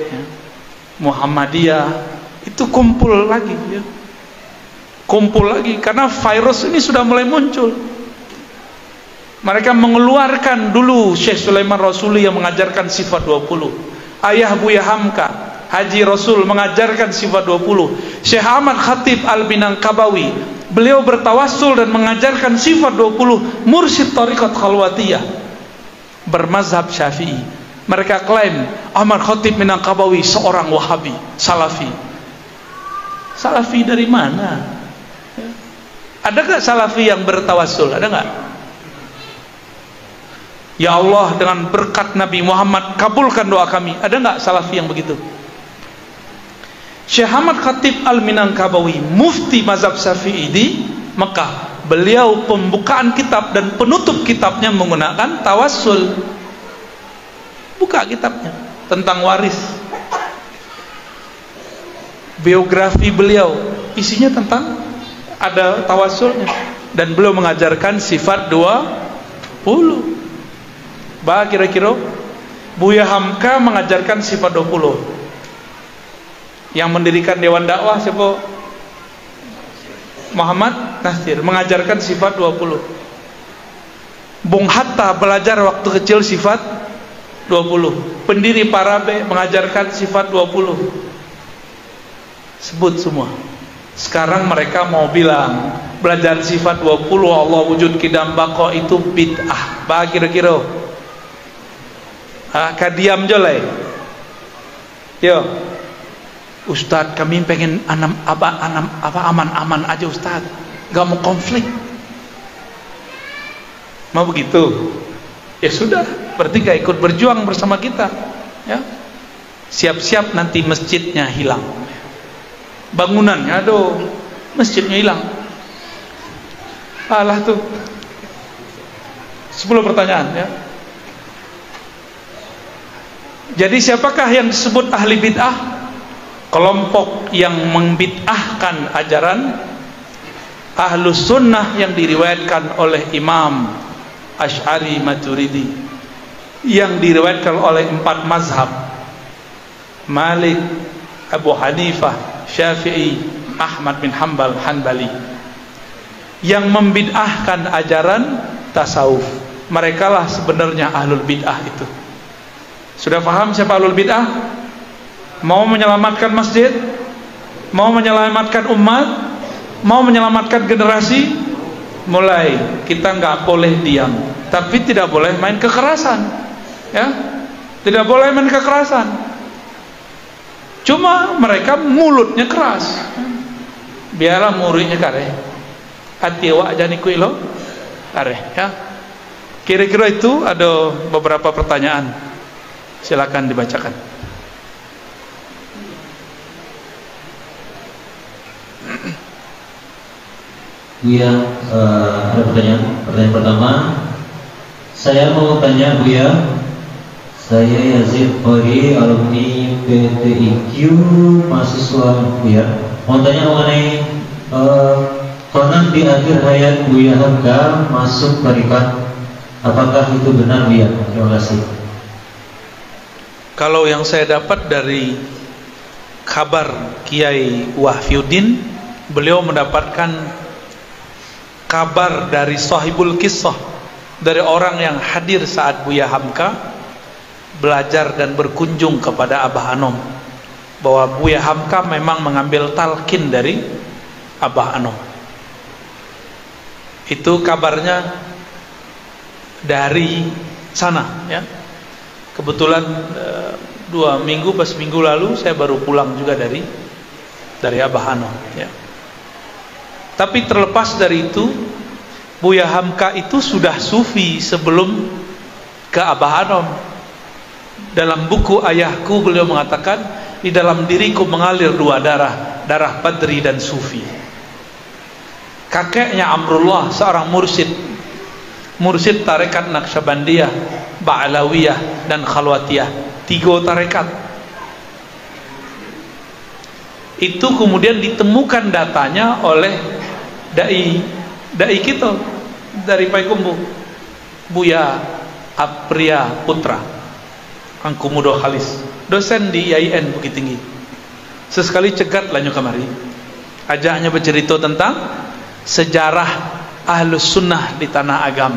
Muhammadiyah itu kumpul lagi ya. Kumpul lagi karena virus ini sudah mulai muncul. Mereka mengeluarkan dulu Syekh Sulaiman Rasuli yang mengajarkan sifat 20. Ayah Buya Hamka, Haji Rasul mengajarkan sifat 20. Syekh Ahmad Khatib Al-Minangkabawi, beliau bertawassul dan mengajarkan sifat 20. Mursyid Tariqat Khalwatiyah bermazhab Syafi'i. Mereka klaim Ahmad Khatib Minangkabawi seorang Wahabi, Salafi. Salafi dari mana? Ada gak Salafi yang bertawassul? Ada gak? Ya Allah, dengan berkat Nabi Muhammad kabulkan doa kami. Ada gak Salafi yang begitu? Syekh Ahmad Khatib Al-Minangkabawi, mufti mazhab Syafi'i di Mekah, beliau pembukaan kitab dan penutup kitabnya menggunakan tawassul. Buka kitabnya tentang waris. Biografi beliau isinya tentang ada tawassulnya, dan beliau mengajarkan sifat 20. Bah kira-kira Buya Hamka mengajarkan sifat 20. Yang mendirikan Dewan Dakwah siapa? Muhammad Nasir, mengajarkan sifat 20. Bung Hatta belajar waktu kecil sifat 20. Pendiri Parabe mengajarkan sifat 20. Sebut semua. Sekarang mereka mau bilang belajar sifat 20 Allah wujud kidam bako itu bid'ah. Bah kira-kira. Kadiam jolai. Yo. Ustadz, kami pengen aman-aman aja Ustadz. Gak mau konflik. Mau begitu? Ya sudah, berarti gak ikut berjuang bersama kita. Ya. Siap-siap nanti masjidnya hilang. Bangunannya, aduh, masjidnya hilang. Alah tuh. 10 pertanyaan ya. Jadi siapakah yang disebut ahli bid'ah? Kelompok yang membid'ahkan ajaran Ahlus Sunnah yang diriwayatkan oleh Imam Asy'ari Maturidi, yang diriwayatkan oleh 4 mazhab, Malik, Abu Hanifah, Syafi'i, Ahmad bin Hanbal, Hanbali, yang membid'ahkan ajaran tasawuf. Mereka lah sebenarnya ahlul bid'ah itu. Sudah paham siapa ahlul bid'ah? Mau menyelamatkan masjid, mau menyelamatkan umat, mau menyelamatkan generasi, mulai kita nggak boleh diam, tapi tidak boleh main kekerasan, ya, tidak boleh main kekerasan. Cuma mereka mulutnya keras, biarlah muridnya kare, hati awak jani kuilo kare, ya. Kira-kira itu ada beberapa pertanyaan, silakan dibacakan. Buya, ada pertanyaan. Pertanyaan pertama, saya mau tanya Buya, saya Yazid Qori, alumni PTIQ, mahasiswa Buya. Mau tanya mengenai konon di akhir hayat Buya Hamka masuk tarekat. Apakah itu benar Buya? Terima kasih. Kalau yang saya dapat dari kabar Kiai Wahfiuddin, beliau mendapatkan kabar dari sahibul kisah, dari orang yang hadir saat Buya Hamka belajar dan berkunjung kepada Abah Anom, bahwa Buya Hamka memang mengambil talqin dari Abah Anom. Itu kabarnya dari sana, ya. Kebetulan 2 minggu pas minggu lalu saya baru pulang juga dari Abah Anom, ya. Tapi terlepas dari itu, Buya Hamka itu sudah sufi sebelum ke Abah Anom. Dalam buku Ayahku beliau mengatakan, di dalam diriku mengalir 2 darah, darah Badri dan Sufi. Kakeknya Amrullah seorang mursyid tarekat Naqsyabandiyah, Ba'alawiyah dan Khalwatiyah, 3 tarekat. Itu kemudian ditemukan datanya oleh dai kita dari Payakumbuh, Buya Apriya Putra, Angku Mudo Khalis, dosen di IAIN Bukit Tinggi. Sesekali cegat lah kemari, ajaknya bercerita tentang sejarah Ahlus Sunnah di tanah agam.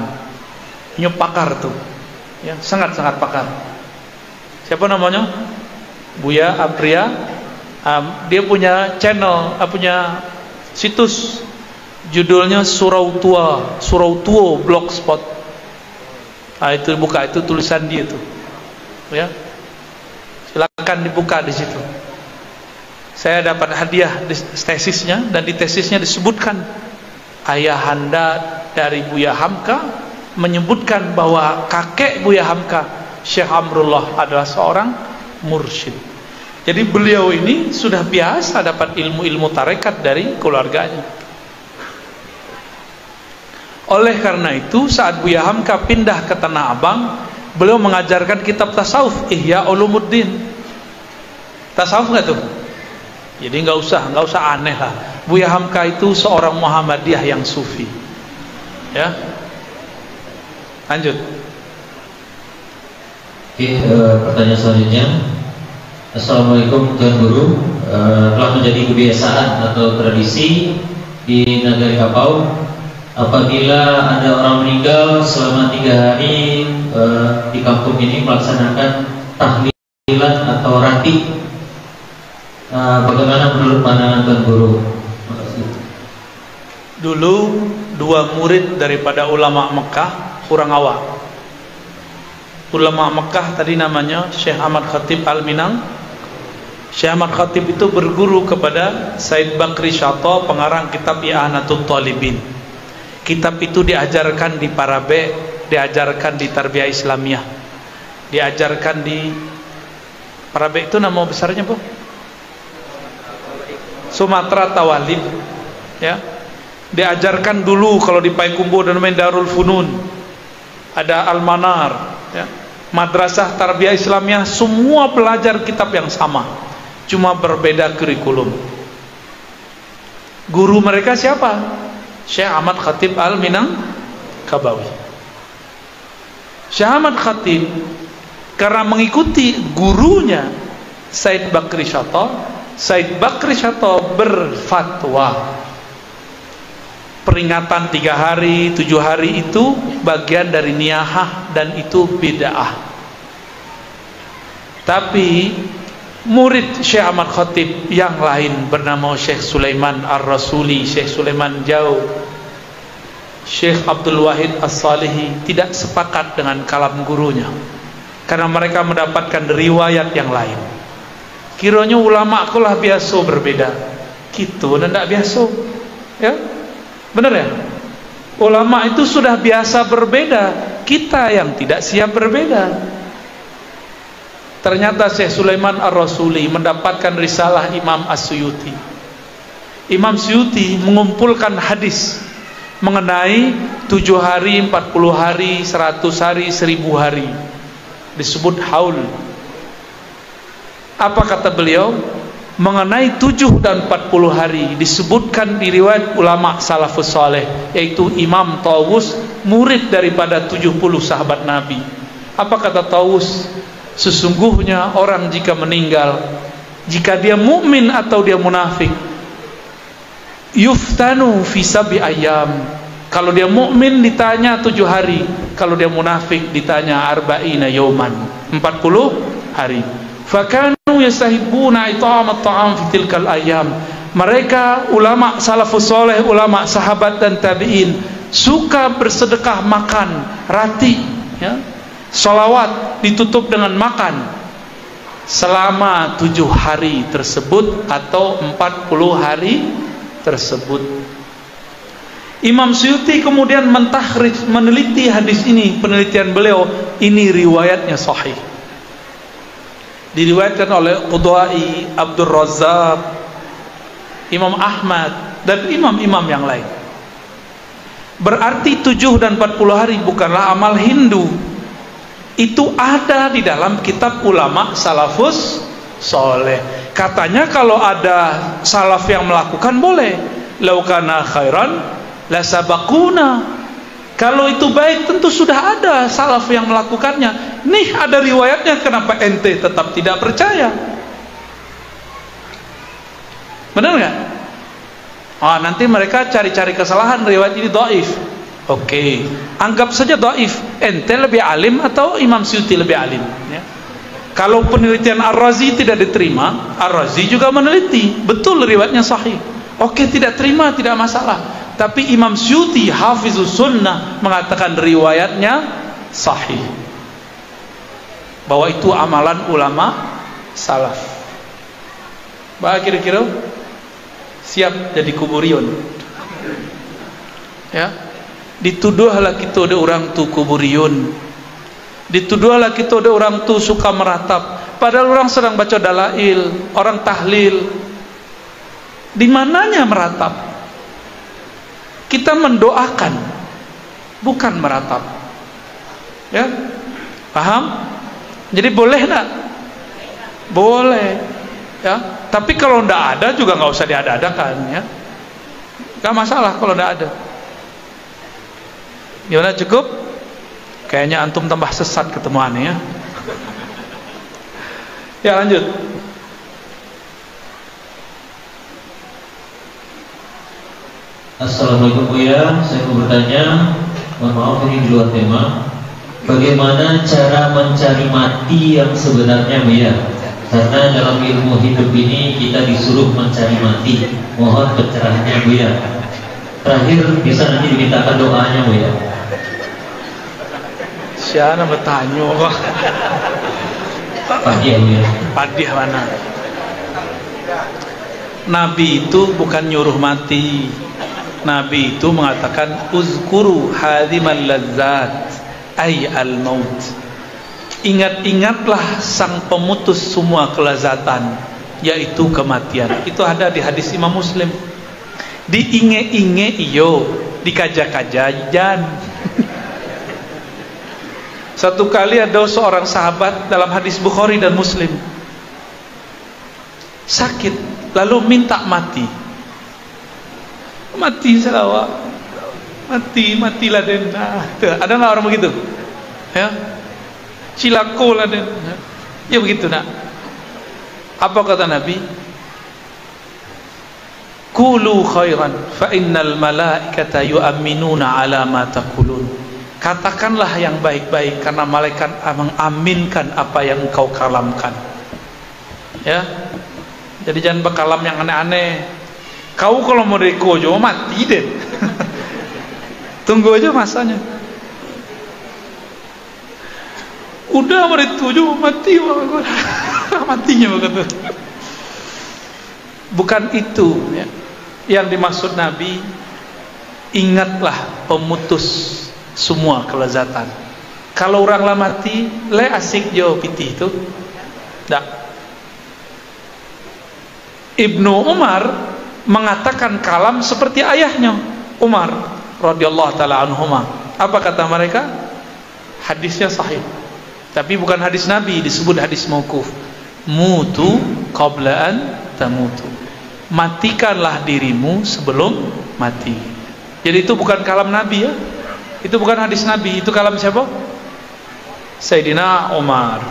Ini pakar tuh, ya, sangat-sangat pakar. Siapa namanya? Buya Apriya. Dia punya channel, punya situs, judulnya Surau Tua Blogspot. Itu buka, itu tulisan dia tuh, ya. Silakan dibuka di situ. Saya dapat hadiah di tesisnya, dan di tesisnya disebutkan ayahanda dari Buya Hamka menyebutkan bahwa kakek Buya Hamka, Syekh Amrullah, adalah seorang mursyid. Jadi beliau ini sudah biasa dapat ilmu-ilmu tarekat dari keluarganya. Oleh karena itu, saat Buya Hamka pindah ke Tanah Abang, beliau mengajarkan kitab tasawuf, Ihya Ulumuddin. Tasawuf nggak tuh? Jadi nggak usah aneh lah. Buya Hamka itu seorang Muhammadiyah yang sufi. Ya, lanjut. Oke, pertanyaan selanjutnya. Assalamualaikum Tuan Guru. Telah menjadi kebiasaan atau tradisi di Nagari Kapau, apabila ada orang meninggal selama 3 hari di kampung ini melaksanakan tahlilan atau rati. Bagaimana menurut pandangan Tuan Guru? Dulu 2 murid daripada ulama Mekah kurang awak. Ulama Mekah tadi namanya Syekh Ahmad Khatib Al-Minang. Syekh Ahmad Khatib itu berguru kepada Said Bakri Syato, pengarang kitab I'anatul Talibin. Kitab itu diajarkan di Parabe, diajarkan di Tarbiyah Islamiyah, diajarkan di Parabe itu nama besarnya Bu? Sumatera Tawalib, ya. Diajarkan dulu kalau di Payakumbuh dan Darul Funun. Ada Al-Manar, ya. Madrasah Tarbiyah Islamiyah, semua belajar kitab yang sama, cuma berbeda kurikulum. Guru mereka siapa? Syekh Ahmad Khatib Al-Minang Kabawi. Syekh Ahmad Khatib karena mengikuti gurunya Said Bakri Syato, Said Bakri Syato berfatwa peringatan 3 hari, 7 hari itu bagian dari niyahah dan itu bid'ah. Tapi murid Syekh Ahmad Khatib yang lain bernama Syekh Sulaiman Ar-Rasuli, Syekh Sulaiman Jau, Syekh Abdul Wahid As-Salihi tidak sepakat dengan kalam gurunya karena mereka mendapatkan riwayat yang lain. Kiranya ulama kulah biasa berbeda, gitu dan tidak biasa, ya. Benar ya? Ulama itu sudah biasa berbeda, kita yang tidak siap berbeda. Ternyata Syekh Sulaiman Ar-Rasuli mendapatkan risalah Imam As-Suyuti. Imam Suyuti mengumpulkan hadis mengenai 7 hari, 40 hari, 100 hari, 1000 hari. Disebut haul. Apa kata beliau? Mengenai 7 dan 40 hari disebutkan di riwayat ulama salafus saleh, yaitu Imam Tawus, murid daripada 70 sahabat Nabi. Apa kata Tawus? Sesungguhnya orang jika meninggal, jika dia mukmin atau dia munafik, yuftanu fi sab'i ayyam. Kalau dia mukmin ditanya 7 hari, kalau dia munafik ditanya arba'ina yauman, 40 hari. Fakanu yastahibuna it'am at-ta'am fi tilkal ayyam. Mereka ulama salafus saleh, ulama sahabat dan tabi'in suka bersedekah makan rati, ya. Salawat ditutup dengan makan selama 7 hari tersebut atau 40 hari tersebut. Imam Suyuti kemudian mentakhrij, meneliti hadis ini. Penelitian beliau, ini riwayatnya sahih, diriwayatkan oleh Qudai, Abdul Razzaq, Imam Ahmad dan imam-imam yang lain. Berarti 7 dan 40 hari bukanlah amal Hindu. Itu ada di dalam kitab ulama salafus soleh. Katanya kalau ada salaf yang melakukan boleh. Laukana khairan la sabaquna. Kalau itu baik tentu sudah ada salaf yang melakukannya. Nih ada riwayatnya, kenapa ente tetap tidak percaya? Benar nggak? Oh, nanti mereka cari-cari kesalahan, riwayat ini dhaif. Oke, anggap saja dhaif. Ente lebih alim atau Imam Suyuti lebih alim? Ya. Kalau penelitian Ar-Razi tidak diterima, Ar-Razi juga meneliti, betul riwayatnya sahih. Oke, tidak terima, tidak masalah. Tapi Imam Suyuti Hafizus Sunnah mengatakan riwayatnya sahih, bahwa itu amalan ulama salaf. Bah kira-kira siap jadi kuburion, ya. Dituduhlah kita ada orang tu kuburion, dituduhlah kita ada orang tu suka meratap, padahal orang sedang baca dalail, orang tahlil. Di mananya meratap? Kita mendoakan, bukan meratap, ya. Paham? Jadi boleh enggak? Boleh, ya. Tapi kalau enggak ada juga nggak usah diada-adakan, ya. Gak masalah kalau enggak ada. Gimana, cukup? Kayaknya antum tambah sesat ketemuannya, ya. Ya, lanjut. Assalamualaikum Buya, saya mau bertanya, mohon maaf ini di luar tema. Bagaimana cara mencari mati yang sebenarnya Buya? Karena dalam ilmu hidup ini kita disuruh mencari mati. Mohon pencerahannya Buya. Terakhir bisa nanti dimintakan doanya Buya. Siapa bertanya kok? Padiah Buya. Padiah mana? Nabi itu bukan nyuruh mati. Nabi itu mengatakan uzkuru hadimal ladzat ay al-maut. Ingat-ingatlah sang pemutus semua kelezatan, yaitu kematian. Itu ada di hadis Imam Muslim. Diinge-inge iyo, dikaja-kajajan. Satu kali ada seorang sahabat dalam hadis Bukhari dan Muslim sakit, lalu minta mati. Mati selawat, matilah den. Ada nggak orang begitu? Ya, cilako lah den. Ya begitu nak. Apa kata Nabi? Qulu khairan, fa innal malaikata yu'minuna ala ma taqulun. Katakanlah yang baik-baik karena malaikat mengaminkan apa yang engkau kalamkan. Ya, jadi jangan berkalam yang aneh-aneh. Kau kalau mau rekojo mati deh. Tunggu aja masanya. Udah mau dituju mati matinya begitu. Bukan itu ya. Yang dimaksud Nabi, ingatlah pemutus semua kelezatan. Kalau orang lah mati, le asik jo piti itu. Tak. Ibnu Umar mengatakan kalam seperti ayahnya Umar radhiyallahu taala anhuma. Apa kata mereka? Hadisnya sahih. Tapi bukan hadis Nabi, disebut hadis mauquf. Mutu qabla an tamutu. Matikanlah dirimu sebelum mati. Jadi itu bukan kalam Nabi ya. Itu bukan hadis Nabi, itu kalam siapa? Sayyidina Umar.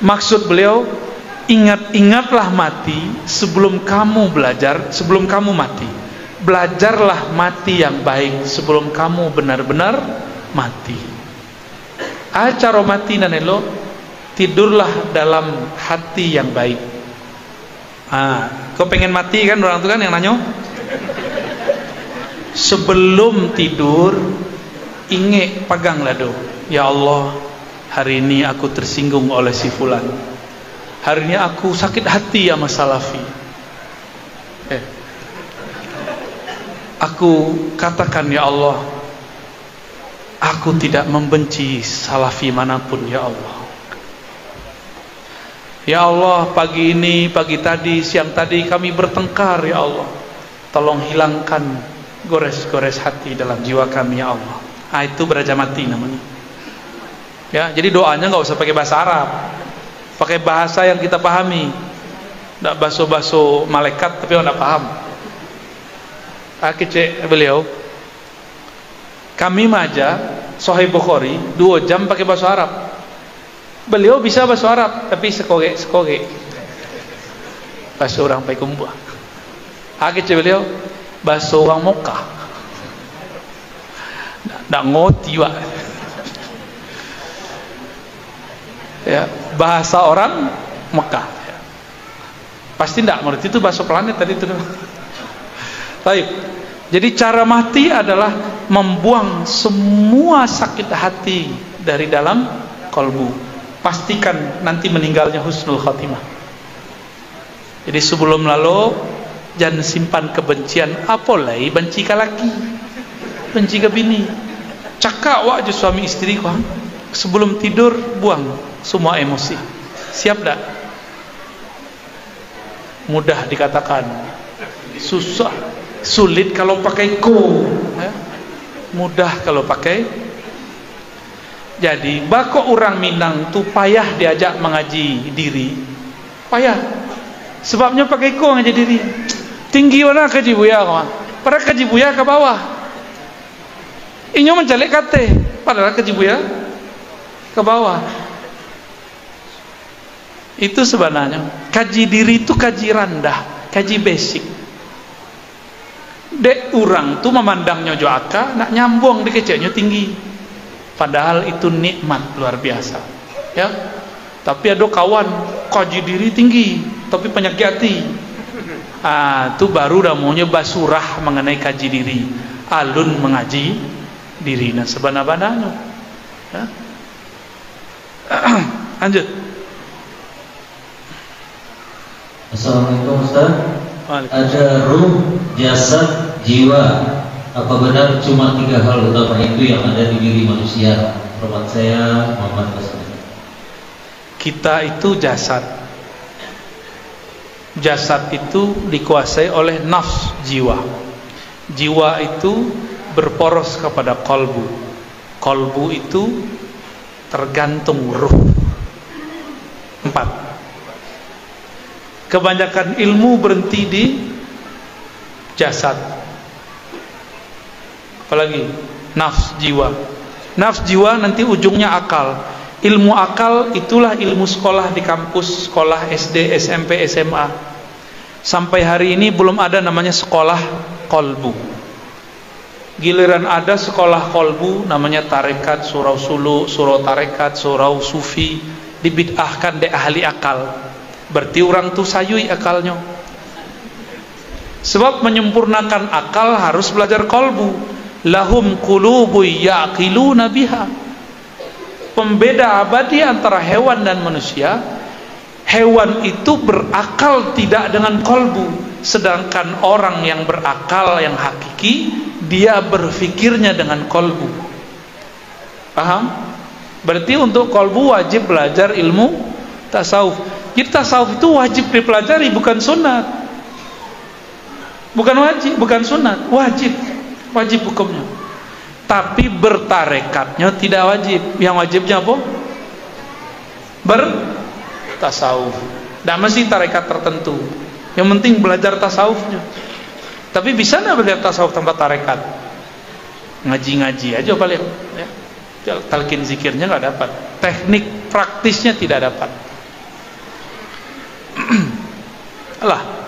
Maksud beliau, ingat-ingatlah mati sebelum kamu belajar, sebelum kamu mati. Belajarlah mati yang baik sebelum kamu benar-benar mati. Acara mati nanelo, tidurlah dalam hati yang baik. Kau pengen mati kan orang itu kan yang nanya? Sebelum tidur, ingat peganglah do. Ya Allah, hari ini aku tersinggung oleh si fulan. Hari ini aku sakit hati sama Salafi. Aku katakan ya Allah, aku tidak membenci Salafi manapun ya Allah. Ya Allah, pagi ini, pagi tadi, siang tadi kami bertengkar ya Allah. Tolong hilangkan gores-gores hati dalam jiwa kami ya Allah. Itu beraja mati namanya. Ya, jadi doanya nggak usah pakai bahasa Arab. Pakai bahasa yang kita pahami. Tidak baso-baso malaikat tapi orang tidak paham. Kece beliau, kami maja Sahih Bukhari 2 jam pakai bahasa Arab. Beliau bisa bahasa Arab tapi sekoge. Bahasa orang pakai kumbah. Kece beliau bahasa orang Mekah. Tidak ngoti wak. Ya, bahasa orang Mekah. Pasti tidak mengerti itu bahasa planet tadi itu. Baik. Jadi cara mati adalah membuang semua sakit hati dari dalam kalbu. Pastikan nanti meninggalnya husnul khatimah. Jadi sebelum lalu jangan simpan kebencian. Apalagi benci ke laki, benci ke bini. Cakap wak je suami istri kau. Sebelum tidur buang semua emosi. Siap tak? Mudah dikatakan, susah, sulit kalau pakai ko, ya? Mudah kalau pakai. Jadi bako orang Minang tu payah diajak mengaji diri, payah. Sebabnya pakai ko ngaji diri. Tinggi mana kaji buya kawan? Pada kaji buya ke bawah. Inyo mencalik kate, padahal kaji buya ke bawah. Itu sebenarnya kaji diri itu kaji rendah, kaji basic. Dek orang tuh memandangnya joaka nak nyambung di kecilnya tinggi, padahal itu nikmat luar biasa, ya. Tapi ada kawan kaji diri tinggi tapi penyakit hati, itu baru namanya basurah mengenai kaji diri, alun mengaji diri. Nah sebenarnya, ya. Lanjut. Assalamualaikum Ustaz. Ada ruh, jasad, jiwa. Apa benar cuma 3 hal utama itu yang ada di diri manusia? Hormat saya Muhammad Hasan. Kita itu jasad. Jasad itu dikuasai oleh nafs jiwa. Jiwa itu berporos kepada kolbu. Kolbu itu tergantung ruh. 4. Kebanyakan ilmu berhenti di jasad. Apalagi nafs jiwa. Nafs jiwa nanti ujungnya akal. Ilmu akal itulah ilmu sekolah di kampus, sekolah SD, SMP, SMA. Sampai hari ini belum ada namanya sekolah kolbu. Giliran ada sekolah kolbu namanya tarekat, surau sulu, surau tarekat, surau sufi, dibid'ahkan de ahli akal. Berarti orang tuh sayui akalnya. Sebab menyempurnakan akal harus belajar kolbu. Lahum qulubu ya'qiluna biha. Pembeda abadi antara hewan dan manusia. Hewan itu berakal tidak dengan kolbu, sedangkan orang yang berakal yang hakiki, dia berfikirnya dengan kolbu. Paham? Berarti untuk kolbu wajib belajar ilmu tasawuf. Jadi tasawuf itu wajib dipelajari, bukan sunat. Bukan wajib, bukan sunat, wajib. Wajib hukumnya. Tapi bertarekatnya tidak wajib. Yang wajibnya apa? Bertasawuf. Tidak mesti tarekat tertentu. Yang penting belajar tasawufnya. Tapi bisa nggak belajar tasawuf tanpa tarekat? Ngaji-ngaji aja paling, ya. Talqin zikirnya nggak dapat. Teknik praktisnya tidak dapat. Allah.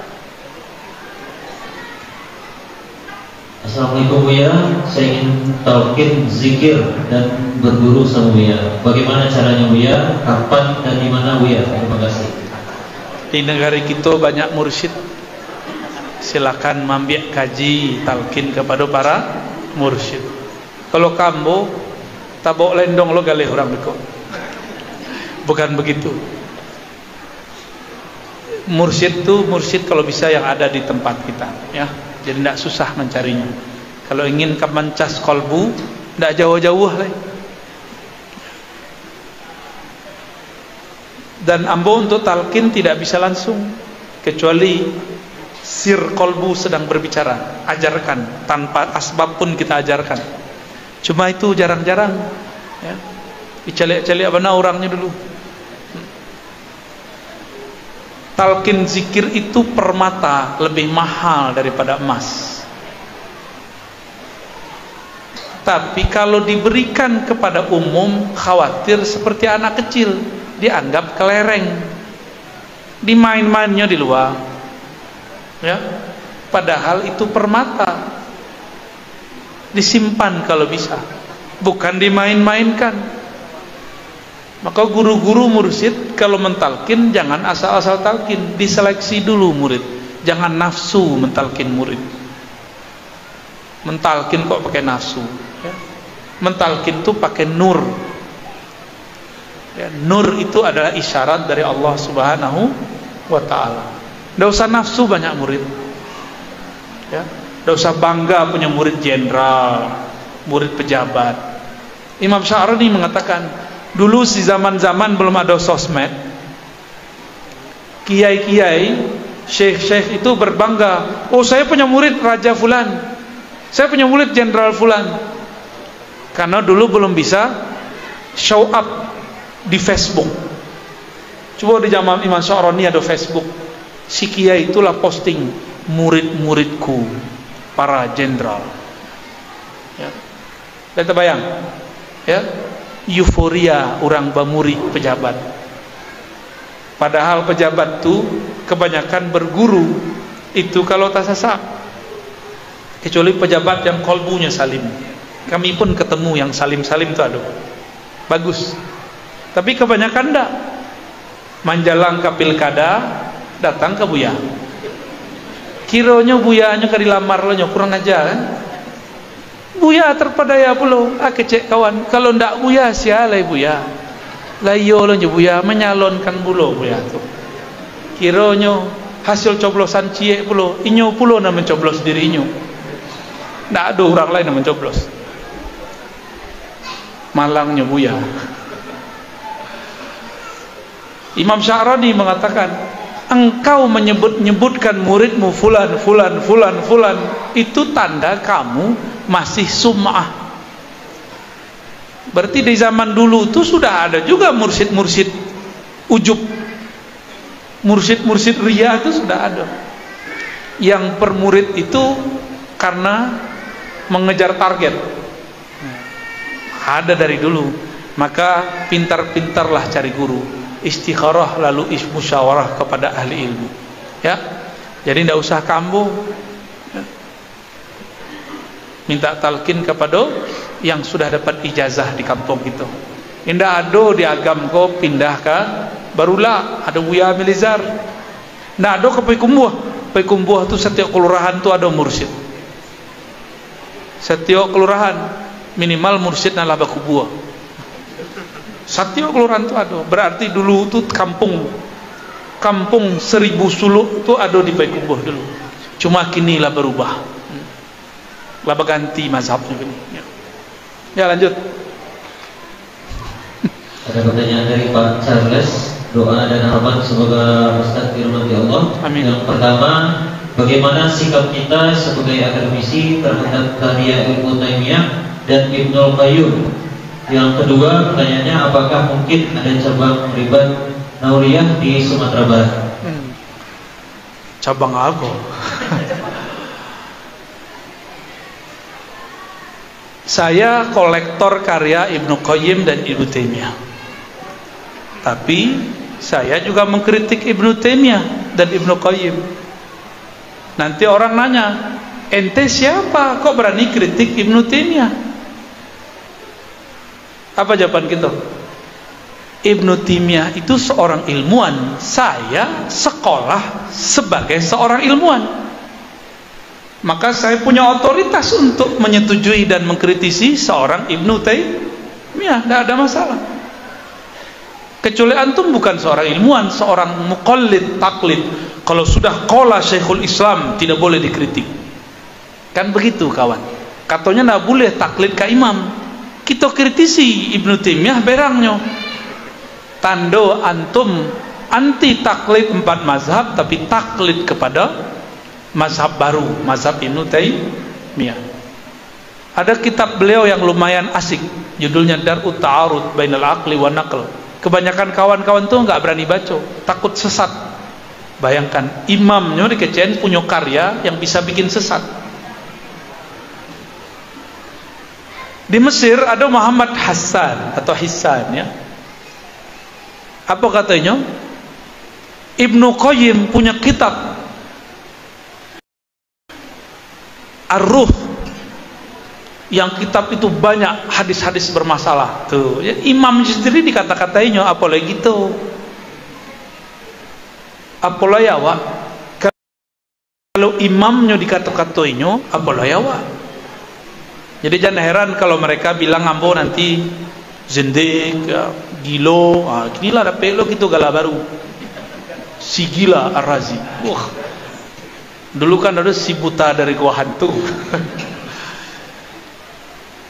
Assalamualaikum Buya, saya ingin talqin zikir dan berguru sama Buya. Bagaimana caranya Buya? Kapan dan di mana Buya? Terima kasih. Di negara kita banyak mursyid. Silakan mambiak kaji talqin kepada para mursyid. Kalau kamu tabok lendong lo galih orang beko. Bukan begitu. Mursyid itu mursyid kalau bisa yang ada di tempat kita, ya. Jadi tidak susah mencarinya. Kalau ingin kemencas kolbu, tidak jauh-jauh lah. Dan ambo untuk talqin tidak bisa langsung, kecuali sir kolbu sedang berbicara, ajarkan tanpa asbab pun kita ajarkan. Cuma itu jarang-jarang, ya. Diceliak-celiak benar orangnya dulu. Talqin zikir itu permata lebih mahal daripada emas. Tapi kalau diberikan kepada umum, khawatir seperti anak kecil, dianggap kelereng, dimain-mainnya di luar, ya. Padahal itu permata, disimpan kalau bisa, bukan dimain-mainkan. Maka guru-guru mursyid kalau mentalkin jangan asal-asal talkin, diseleksi dulu murid. Jangan nafsu mentalkin murid. Mentalkin kok pakai nafsu, ya. Mentalkin itu pakai nur, ya. Nur itu adalah isyarat dari Allah Subhanahu wa ta'ala. Tidak usah nafsu banyak murid, ya. Tidak usah bangga punya murid jenderal, murid pejabat. Imam Sya'rani mengatakan, dulu di zaman-zaman belum ada sosmed, kiai-kiai, syekh-syekh itu berbangga, oh saya punya murid Raja Fulan, saya punya murid Jenderal Fulan. Karena dulu belum bisa show up di Facebook. Coba di zaman Imam Sya'rani ada Facebook, si kiai itulah posting murid-muridku para jenderal, ya. Dan terbayang, ya, euforia orang bamuri pejabat. Padahal pejabat tuh kebanyakan berguru itu kalau tak sasak, kecuali pejabat yang kolbunya salim. Kami pun ketemu yang salim-salim tuh ada, bagus. Tapi kebanyakan enggak. Manjalang ke pilkada, datang ke Buya. Kironya Buyanya ke dilamar lo kurang aja kan. Buya terpadaya pulau, kecek kawan. Kalau ndak Buya sialai Buya. Layo lo Buya menyalonkan pulau Buya tuh. Kironya hasil coblosan cie pulau, inyo pulau na mencoblos diri inyo. Ndak ada orang lain yang mencoblos. Malangnya Buya. Imam Sya'rani mengatakan, engkau menyebut-nyebutkan muridmu fulan, fulan, fulan, fulan, itu tanda kamu masih sum'ah. Berarti di zaman dulu itu sudah ada juga mursyid-mursyid ujub, mursyid-mursyid riya itu sudah ada. Yang per murid itu karena mengejar target. Ada dari dulu. Maka pintar-pintarlah cari guru. Istikharah lalu musyawarah kepada ahli ilmu, ya. Jadi tidak usah kambuh, minta talqin kepada yang sudah dapat ijazah di kampung itu. Indah ado di agam ko pindah ke barulah ada Buya Milizar. Ndak ado ke Pekumbuh. Pekumbuh tu setiap kelurahan tu ada mursyid. Setiap kelurahan minimal mursyid nalah bakubuah. Setiap kelurahan itu ada. Berarti dulu itu kampung 1000 suluk itu ada di Payakumbuh dulu. Cuma kini lah berubah. Lah berganti mazhabnya kini. Ya lanjut. Ada pertanyaan dari Pak Charles. Doa dan harapan semoga Ustaz dirahmati Allah. Amin. Yang pertama, bagaimana sikap kita sebagai akademisi terhadap karya Ibnu Taimiyah dan Ibnu Qayyim? Yang kedua, pertanyaannya, apakah mungkin ada cabang ribat Nauriyah di Sumatera Barat? Cabang apa? Saya kolektor karya Ibnu Qayyim dan Ibnu Taimiyah. Tapi saya juga mengkritik Ibnu Taimiyah dan Ibnu Qayyim. Nanti orang nanya, ente siapa kok berani kritik Ibnu Taimiyah? Apa jawaban kita? Ibnu Taimiyah itu seorang ilmuwan. Saya sekolah sebagai seorang ilmuwan. Maka saya punya otoritas untuk menyetujui dan mengkritisi seorang Ibnu Taimiyah. Tidak ada masalah. Kecuali antum bukan seorang ilmuwan, seorang muqallid, taklid. Kalau sudah qala Syekhul Islam tidak boleh dikritik. Kan begitu kawan. Katanya tidak boleh taklid ke imam. Kita kritisi Ibnu Taimiyah berangnya. Tando antum anti taklid 4 mazhab tapi taklid kepada mazhab baru, mazhab Ibnu Taimiyah. Ada kitab beliau yang lumayan asik, judulnya Dar'ut Ta'arud Bainal Aqli wa Naql. Kebanyakan kawan-kawan tuh nggak berani baca, takut sesat. Bayangkan imamnya di Kecen punya karya yang bisa bikin sesat. Di Mesir ada Muhammad Hassan atau Hissan, ya. Apa katanya? Ibnu Qayyim punya kitab Ar-Ruh, yang kitab itu banyak hadis-hadis bermasalah. Tuh, ya, imam sendiri dikata-katainya, apalagi gitu. Apalagi awak. Kalau imamnya dikata-katainya, apalagi awak. Jadi jangan heran kalau mereka bilang ambo nanti zindik, ya, gilo, inilah ada pelo gitu gala baru. Si gila Ar-Razi. Wah. Dulu kan ada si buta dari gua hantu.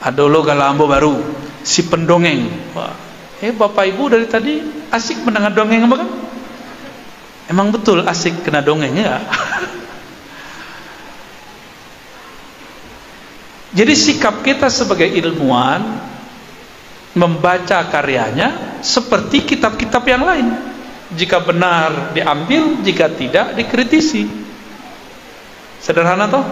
Ada lo gala ambo baru, si pendongeng. Wah. Bapak Ibu dari tadi asik mendengar dongeng apa kan? Emang betul asik kena dongeng ya? Jadi sikap kita sebagai ilmuwan membaca karyanya seperti kitab-kitab yang lain. Jika benar diambil, jika tidak dikritisi. Sederhana toh?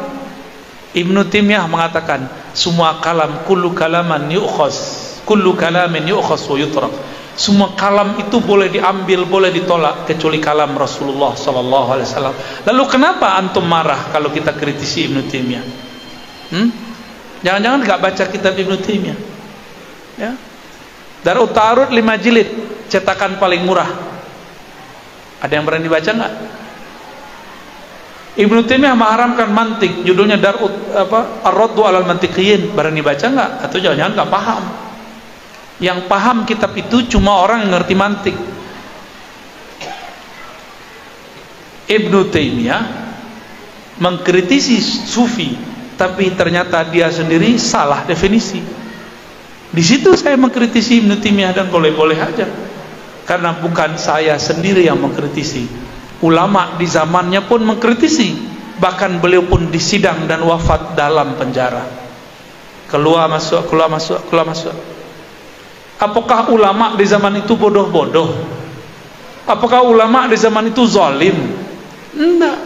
Ibnu Taimiyah mengatakan, semua kalam kullu kalaman yu'khas, kullu kalamin yu'khas wa yutrak. Semua kalam itu boleh diambil, boleh ditolak, kecuali kalam Rasulullah sallallahu alaihi wasallam. Lalu kenapa antum marah kalau kita kritisi Ibnu Taimiyah? Jangan-jangan enggak baca kitab Ibnu Taimiyah? Ya. Darut Ta'arud 5 jilid, cetakan paling murah. Ada yang berani baca enggak? Ibnu Taimiyah mengharamkan mantik, judulnya Ar-Raddu 'alal Mantiqiyin. Berani baca enggak? Atau jangan-jangan enggak paham? Yang paham kitab itu cuma orang yang ngerti mantik. Ibnu Taimiyah mengkritisi sufi, tapi ternyata dia sendiri salah definisi. Di situ saya mengkritisi Ibnu Taimiyah, dan boleh-boleh aja, karena bukan saya sendiri yang mengkritisi. Ulama di zamannya pun mengkritisi, bahkan beliau pun disidang dan wafat dalam penjara. Keluar masuk, keluar masuk, keluar masuk. Apakah ulama di zaman itu bodoh-bodoh? Apakah ulama di zaman itu zalim? Enggak.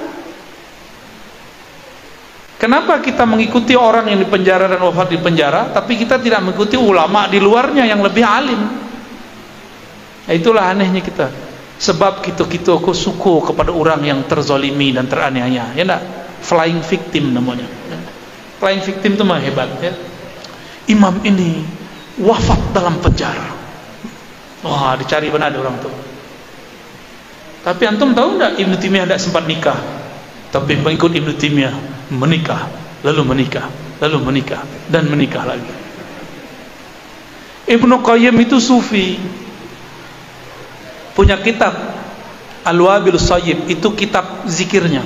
Kenapa kita mengikuti orang yang dipenjara dan wafat di penjara, tapi kita tidak mengikuti ulama di luarnya yang lebih alim? Nah, itulah anehnya kita. Sebab kita suku kepada orang yang terzalimi dan teraniaya, ya enggak? Flying victim namanya. Flying victim itu mah hebat, ya. Imam ini wafat dalam penjara. Wah, dicari mana ada orang tuh. Tapi antum tahu enggak, Ibnu Taimiyah tidak sempat nikah, tapi pengikut Ibnu Taimiyah menikah, lalu menikah, lalu menikah, dan menikah lagi. Ibnu Qayyim itu sufi, punya kitab Al-Wabil Shayyib, itu kitab zikirnya.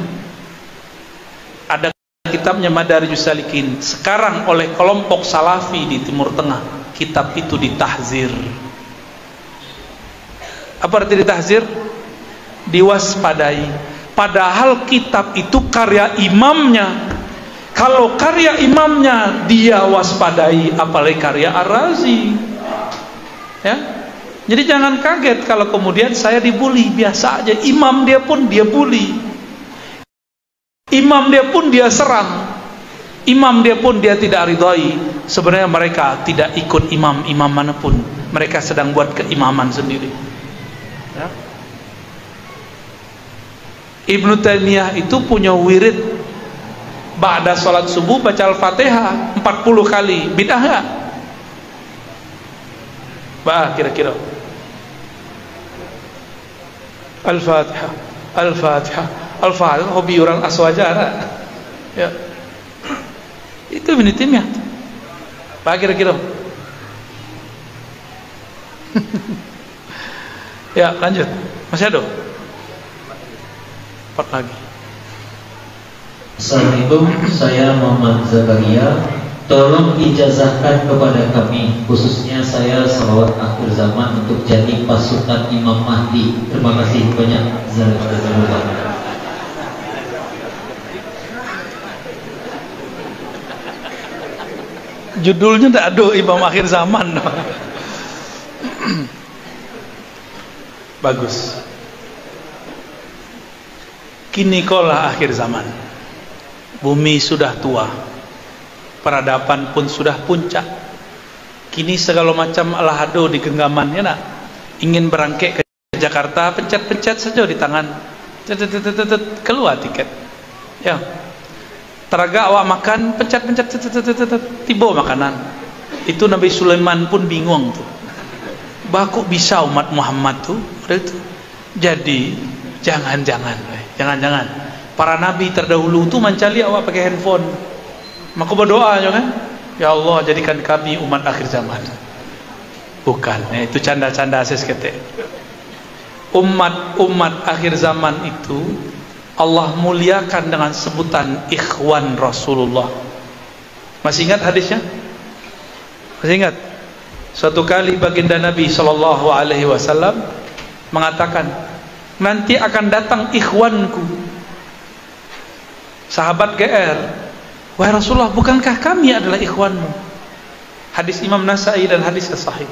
Ada kitabnya Madarijus Salikin, sekarang oleh kelompok Salafi di Timur Tengah. Kitab itu ditahzir. Apa arti ditahzir? Diwaspadai. Padahal kitab itu karya imamnya. Kalau karya imamnya dia waspadai, apalagi karya Ar-Razi. Ya. Jadi jangan kaget kalau kemudian saya dibully. Biasa aja. Imam dia pun dia bully. Imam dia pun dia serang. Imam dia pun dia tidak ridhai. Sebenarnya mereka tidak ikut imam manapun. Mereka sedang buat keimaman sendiri. Ya. Ibnu Taimiyah itu punya wirid ba'da salat subuh baca Al-Fatihah 40 kali. Bid'ah enggak? Kira-kira. Al-Fatihah, Al-Fatihah, Al-Fatihah. Hobi orang aswajara. Ya. Itu Ibnu Taimiyah. Kira-kira. Ya, lanjut. Masih ada? 4 lagi. Assalamualaikum, saya Muhammad Zakaria. Tolong ijazahkan kepada kami, khususnya saya salawat akhir zaman untuk jadi pasukan Imam Mahdi. Terima kasih banyak. Jazakallah. Judulnya tak ada Imam akhir zaman. Bagus. Kini kolah akhir zaman. Bumi sudah tua, peradaban pun sudah puncak. Kini segala macam alahado di genggaman, ya nak? Ingin berangkat ke Jakarta, pencet-pencet saja di tangan, keluar tiket. Ya. Teraga awak makan, pencet-pencet, tiba makanan. Itu Nabi Sulaiman pun bingung tuh. Kok bisa umat Muhammad tuh? Jadi jangan-jangan para nabi terdahulu tuh mencari awak pakai handphone. Maka berdoa aja kan, ya Allah jadikan kami umat akhir zaman. Bukan, itu canda-canda seskete. Umat akhir zaman itu Allah muliakan dengan sebutan ikhwan Rasulullah. Masih ingat hadisnya? Masih ingat? Suatu kali baginda Nabi SAW mengatakan, nanti akan datang ikhwanku. Sahabat GR, wahai Rasulullah, bukankah kami adalah ikhwanmu? Hadis Imam Nasai dan hadis sahih.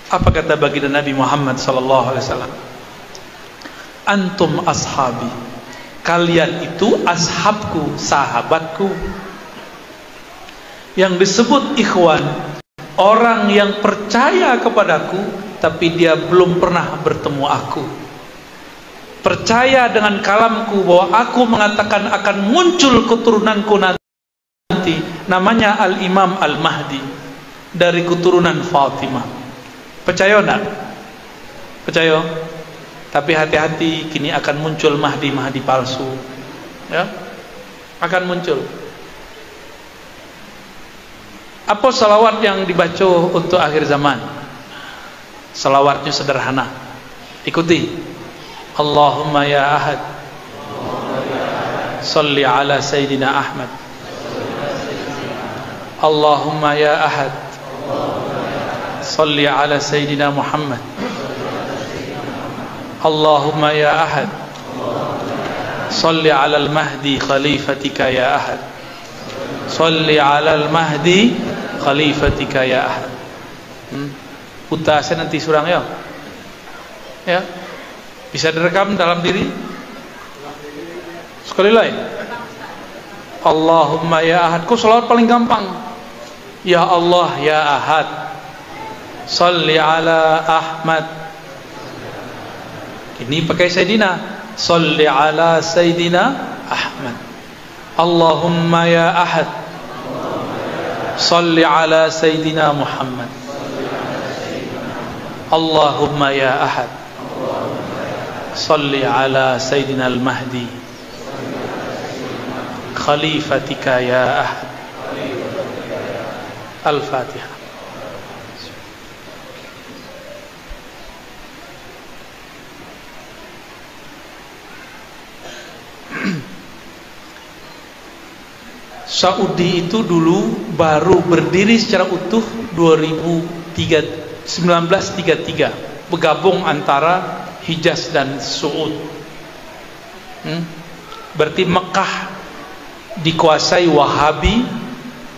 Apa kata baginda Nabi Muhammad SAW? Antum ashabi, kalian itu ashabku, sahabatku. Yang disebut ikhwan orang yang percaya kepadaku tapi dia belum pernah bertemu aku. Percaya dengan kalamku bahwa aku mengatakan akan muncul keturunanku nanti, namanya Al-Imam Al-Mahdi dari keturunan Fatimah. Percaya enggak? Percaya? Tapi hati-hati, kini akan muncul Mahdi palsu. Ya? Akan muncul. Apa salawat yang dibaca untuk akhir zaman? Salawatnya sederhana. Ikuti. Allahumma ya ahad, salli ala Sayyidina Ahmad. Allahumma ya ahad, salli ala Sayyidina Muhammad. Allahumma ya ahad, salli ala al-Mahdi khalifatika ya ahad. Salli ala al-Mahdi khalifatika ya ahad. Putar saya nanti surang ya. Ya. Bisa direkam dalam diri. Sekali lagi. Allahumma ya ahad. Kok salawat paling gampang? Ya Allah ya ahad, salli ala Ahmad. Ini pakai Sayyidina. Salli ala Sayyidina Ahmad. Allahumma ya ahad, salli ala Sayyidina Muhammad. Allahumma ya ahad, salli ala Sayyidina Al-Mahdi khalifatika ya ahad. Al-Fatihah. Saudi itu dulu baru berdiri secara utuh 1933, bergabung antara Hijaz dan Suud. Berarti Mekah dikuasai Wahabi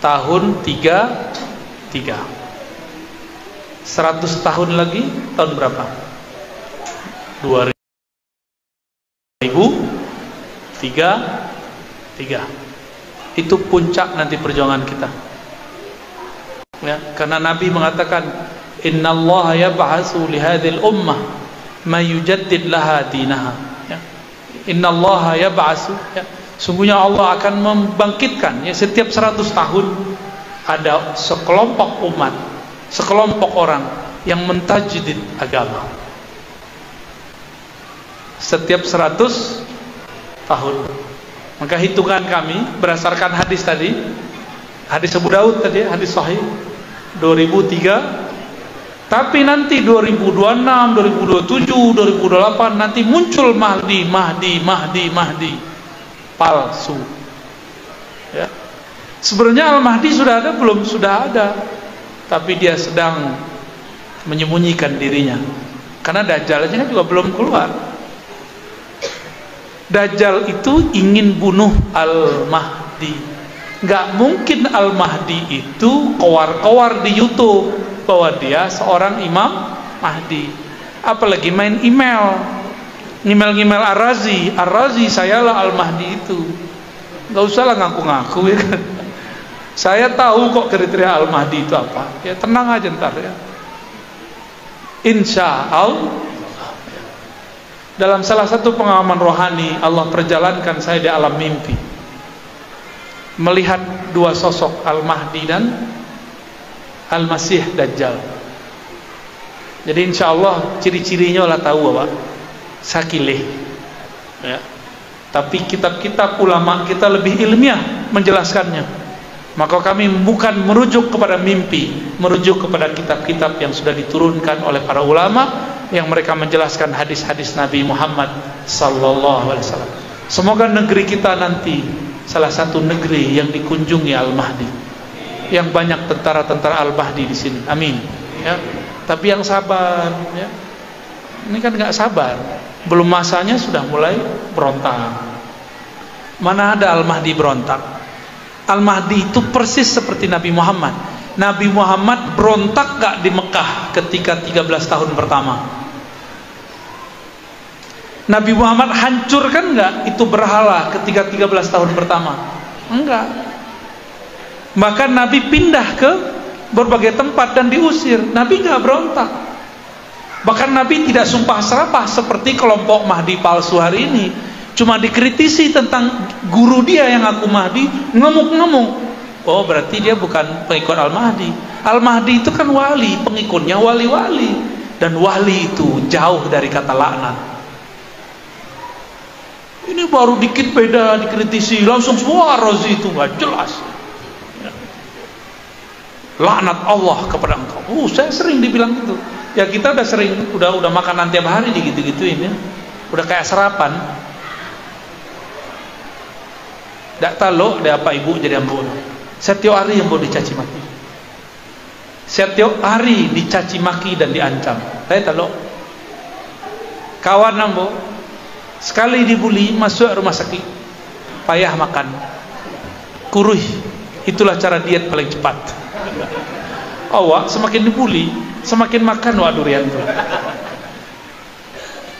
tahun 33. 100 tahun lagi tahun berapa? 2033. Itu puncak nanti perjuangan kita. Ya, karena Nabi mengatakan, innallaha yab'atsu li hadhil ummah may yujaddid laha dinaha. Ya. Innallaha yab'atsu, ya. Sungguhnya Allah akan membangkitkan, ya, setiap 100 tahun ada sekelompok umat, sekelompok orang yang mentajdid agama. Setiap 100 tahun. Maka hitungan kami berdasarkan hadis tadi, hadis Abu Daud tadi, hadis sahih 2003. Tapi nanti 2026, 2027, 2028 nanti muncul Mahdi palsu. Ya. Sebenarnya Al-Mahdi sudah ada belum? Sudah ada. Tapi dia sedang menyembunyikan dirinya. Karena Dajjalnya juga belum keluar. Dajjal itu ingin bunuh Al-Mahdi. Gak mungkin Al-Mahdi itu kowar-kowar di YouTube bahwa dia seorang Imam Mahdi. Apalagi main email Ar-Razi, sayalah Al-Mahdi itu. Gak usah lah ngaku-ngaku, ya kan? Saya tahu kok kriteria Al-Mahdi itu apa. Ya tenang aja ntar ya. Insya Allah. Dalam salah satu pengalaman rohani, Allah perjalankan saya di alam mimpi, melihat dua sosok, Al-Mahdi dan Al-Masih Dajjal. Jadi insya Allah ciri-cirinya lah tahu Bapak. Sakileh, ya. Tapi kitab-kitab ulama kita lebih ilmiah menjelaskannya. Maka kami bukan merujuk kepada mimpi, merujuk kepada kitab-kitab yang sudah diturunkan oleh para ulama, yang mereka menjelaskan hadis-hadis Nabi Muhammad sallallahu alaihi wasallam. Semoga negeri kita nanti salah satu negeri yang dikunjungi Al-Mahdi, yang banyak tentara-tentara Al-Mahdi di sini. Amin. Ya. Tapi yang sabar, ya. Ini kan nggak sabar, belum masanya sudah mulai berontak. Mana ada Al-Mahdi berontak? Al-Mahdi itu persis seperti Nabi Muhammad. Nabi Muhammad berontak gak di Mekah ketika 13 tahun pertama? Nabi Muhammad hancurkan gak itu berhala ketika 13 tahun pertama? Enggak. Bahkan Nabi pindah ke berbagai tempat dan diusir. Nabi nggak berontak. Bahkan Nabi tidak sumpah serapah seperti kelompok Mahdi palsu hari ini. Cuma dikritisi tentang guru dia yang ngaku Mahdi, ngemuk-ngemuk. Oh, berarti dia bukan pengikut Al-Mahdi. Al-Mahdi itu kan wali, pengikutnya wali-wali. Dan wali itu jauh dari kata laknat. Ini baru dikit beda dikritisi, langsung semua Razi itu nggak jelas. Laknat Allah kepada engkau. Saya sering dibilang gitu. Ya kita udah sering, udah makanan tiap hari digitu-gituin ya. Udah kayak sarapan. Nggak tahu deh apa ibu jadi ambo. Setiap hari yang mau dicaci maki. Setiap hari dicaci maki dan diancam. Saya tahu. Kawan ambo sekali dibuli masuk rumah sakit, payah makan, kuruh. Itulah cara diet paling cepat. Awak semakin dibuli, semakin makan wak durian tuh.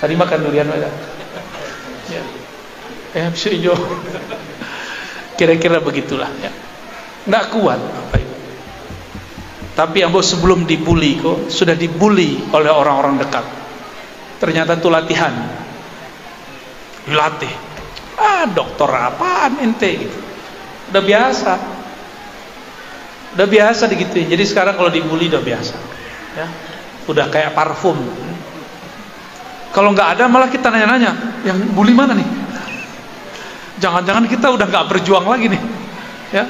Tadi makan durian ada. Ya. Bisa hijau. Kira-kira begitulah. Ya. Nggak kuat apa itu. Tapi ambo sebelum dibuli kok sudah dibuli oleh orang-orang dekat. Ternyata itu latihan. Dilatih. Dokter apaan ente gitu. Udah biasa. Udah biasa digituin. Jadi sekarang kalau dibully udah biasa. Ya. Udah kayak parfum. Kalau nggak ada malah kita nanya-nanya, yang bully mana nih? Jangan-jangan kita udah nggak berjuang lagi nih. Ya.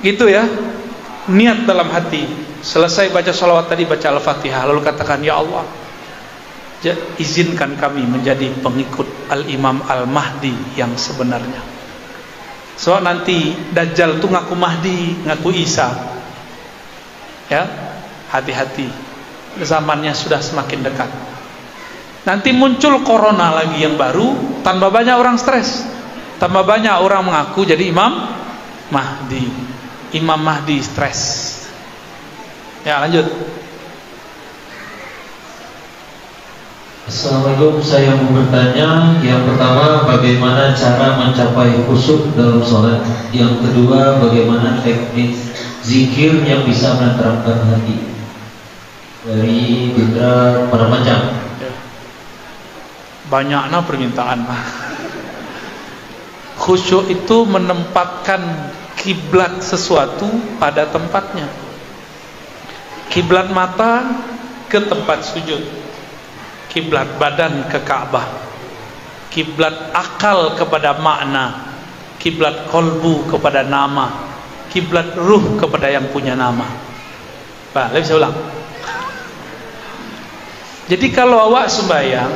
Gitu ya. Niat dalam hati. Selesai baca sholawat tadi, baca Al-Fatihah, lalu katakan, ya Allah, izinkan kami menjadi pengikut Al-Imam Al-Mahdi yang sebenarnya. So nanti Dajjal tuh ngaku Mahdi, ngaku Isa. Ya, hati-hati. Zamannya sudah semakin dekat. Nanti muncul corona lagi yang baru, tambah banyak orang stres. Tambah banyak orang mengaku jadi Imam Mahdi. Imam Mahdi stres. Ya, lanjut. Assalamualaikum, saya mau bertanya. Yang pertama, bagaimana cara mencapai khusyuk dalam sholat? Yang kedua, bagaimana teknik zikir yang bisa menenteramkan hati? Dari Bindra Paramacam. Banyaknya permintaan. Khusyuk itu menempatkan kiblat sesuatu pada tempatnya. Kiblat mata ke tempat sujud. Kiblat badan ke Ka'bah. Kiblat akal kepada makna. Kiblat kolbu kepada nama. Kiblat ruh kepada yang punya nama. Pak, saya ulang. Jadi kalau awak sembahyang,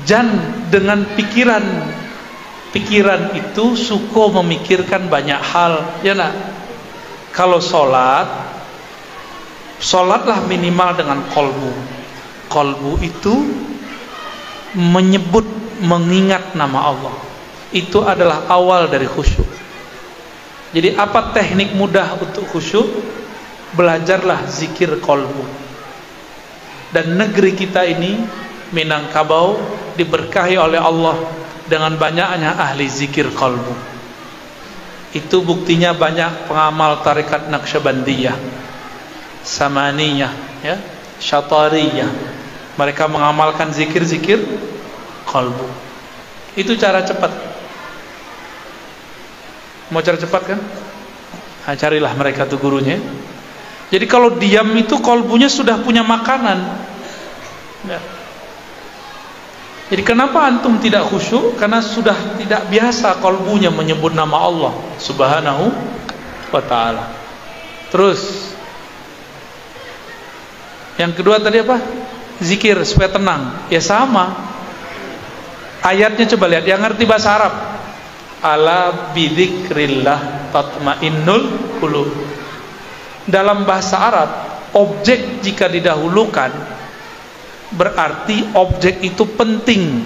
jangan dengan pikiran itu suka memikirkan banyak hal, ya nak? Kalau sholatlah minimal dengan kolbu. Kolbu itu menyebut, mengingat nama Allah. Itu adalah awal dari khusyuk. Jadi apa teknik mudah untuk khusyuk? Belajarlah zikir kolbu. Dan negeri kita ini, Minangkabau, diberkahi oleh Allah dengan banyaknya ahli zikir kolbu. Itu buktinya banyak pengamal tarekat Naqsyabandiyah, Samaniyah, ya, Syatariyah. Mereka mengamalkan zikir-zikir kolbu. Itu cara cepat. Mau cara cepat kan? Nah, carilah mereka tuh gurunya. Jadi kalau diam itu kolbunya sudah punya makanan. Ya. Jadi kenapa antum tidak khusyuk? Karena sudah tidak biasa kolbunya menyebut nama Allah Subhanahu wa ta'ala. Terus yang kedua tadi apa? Zikir supaya tenang. Ya sama. Ayatnya coba lihat, yang ngerti bahasa Arab. Ala bidzikrillah tatmainnul qulub. Dalam bahasa Arab, objek jika didahulukan berarti objek itu penting.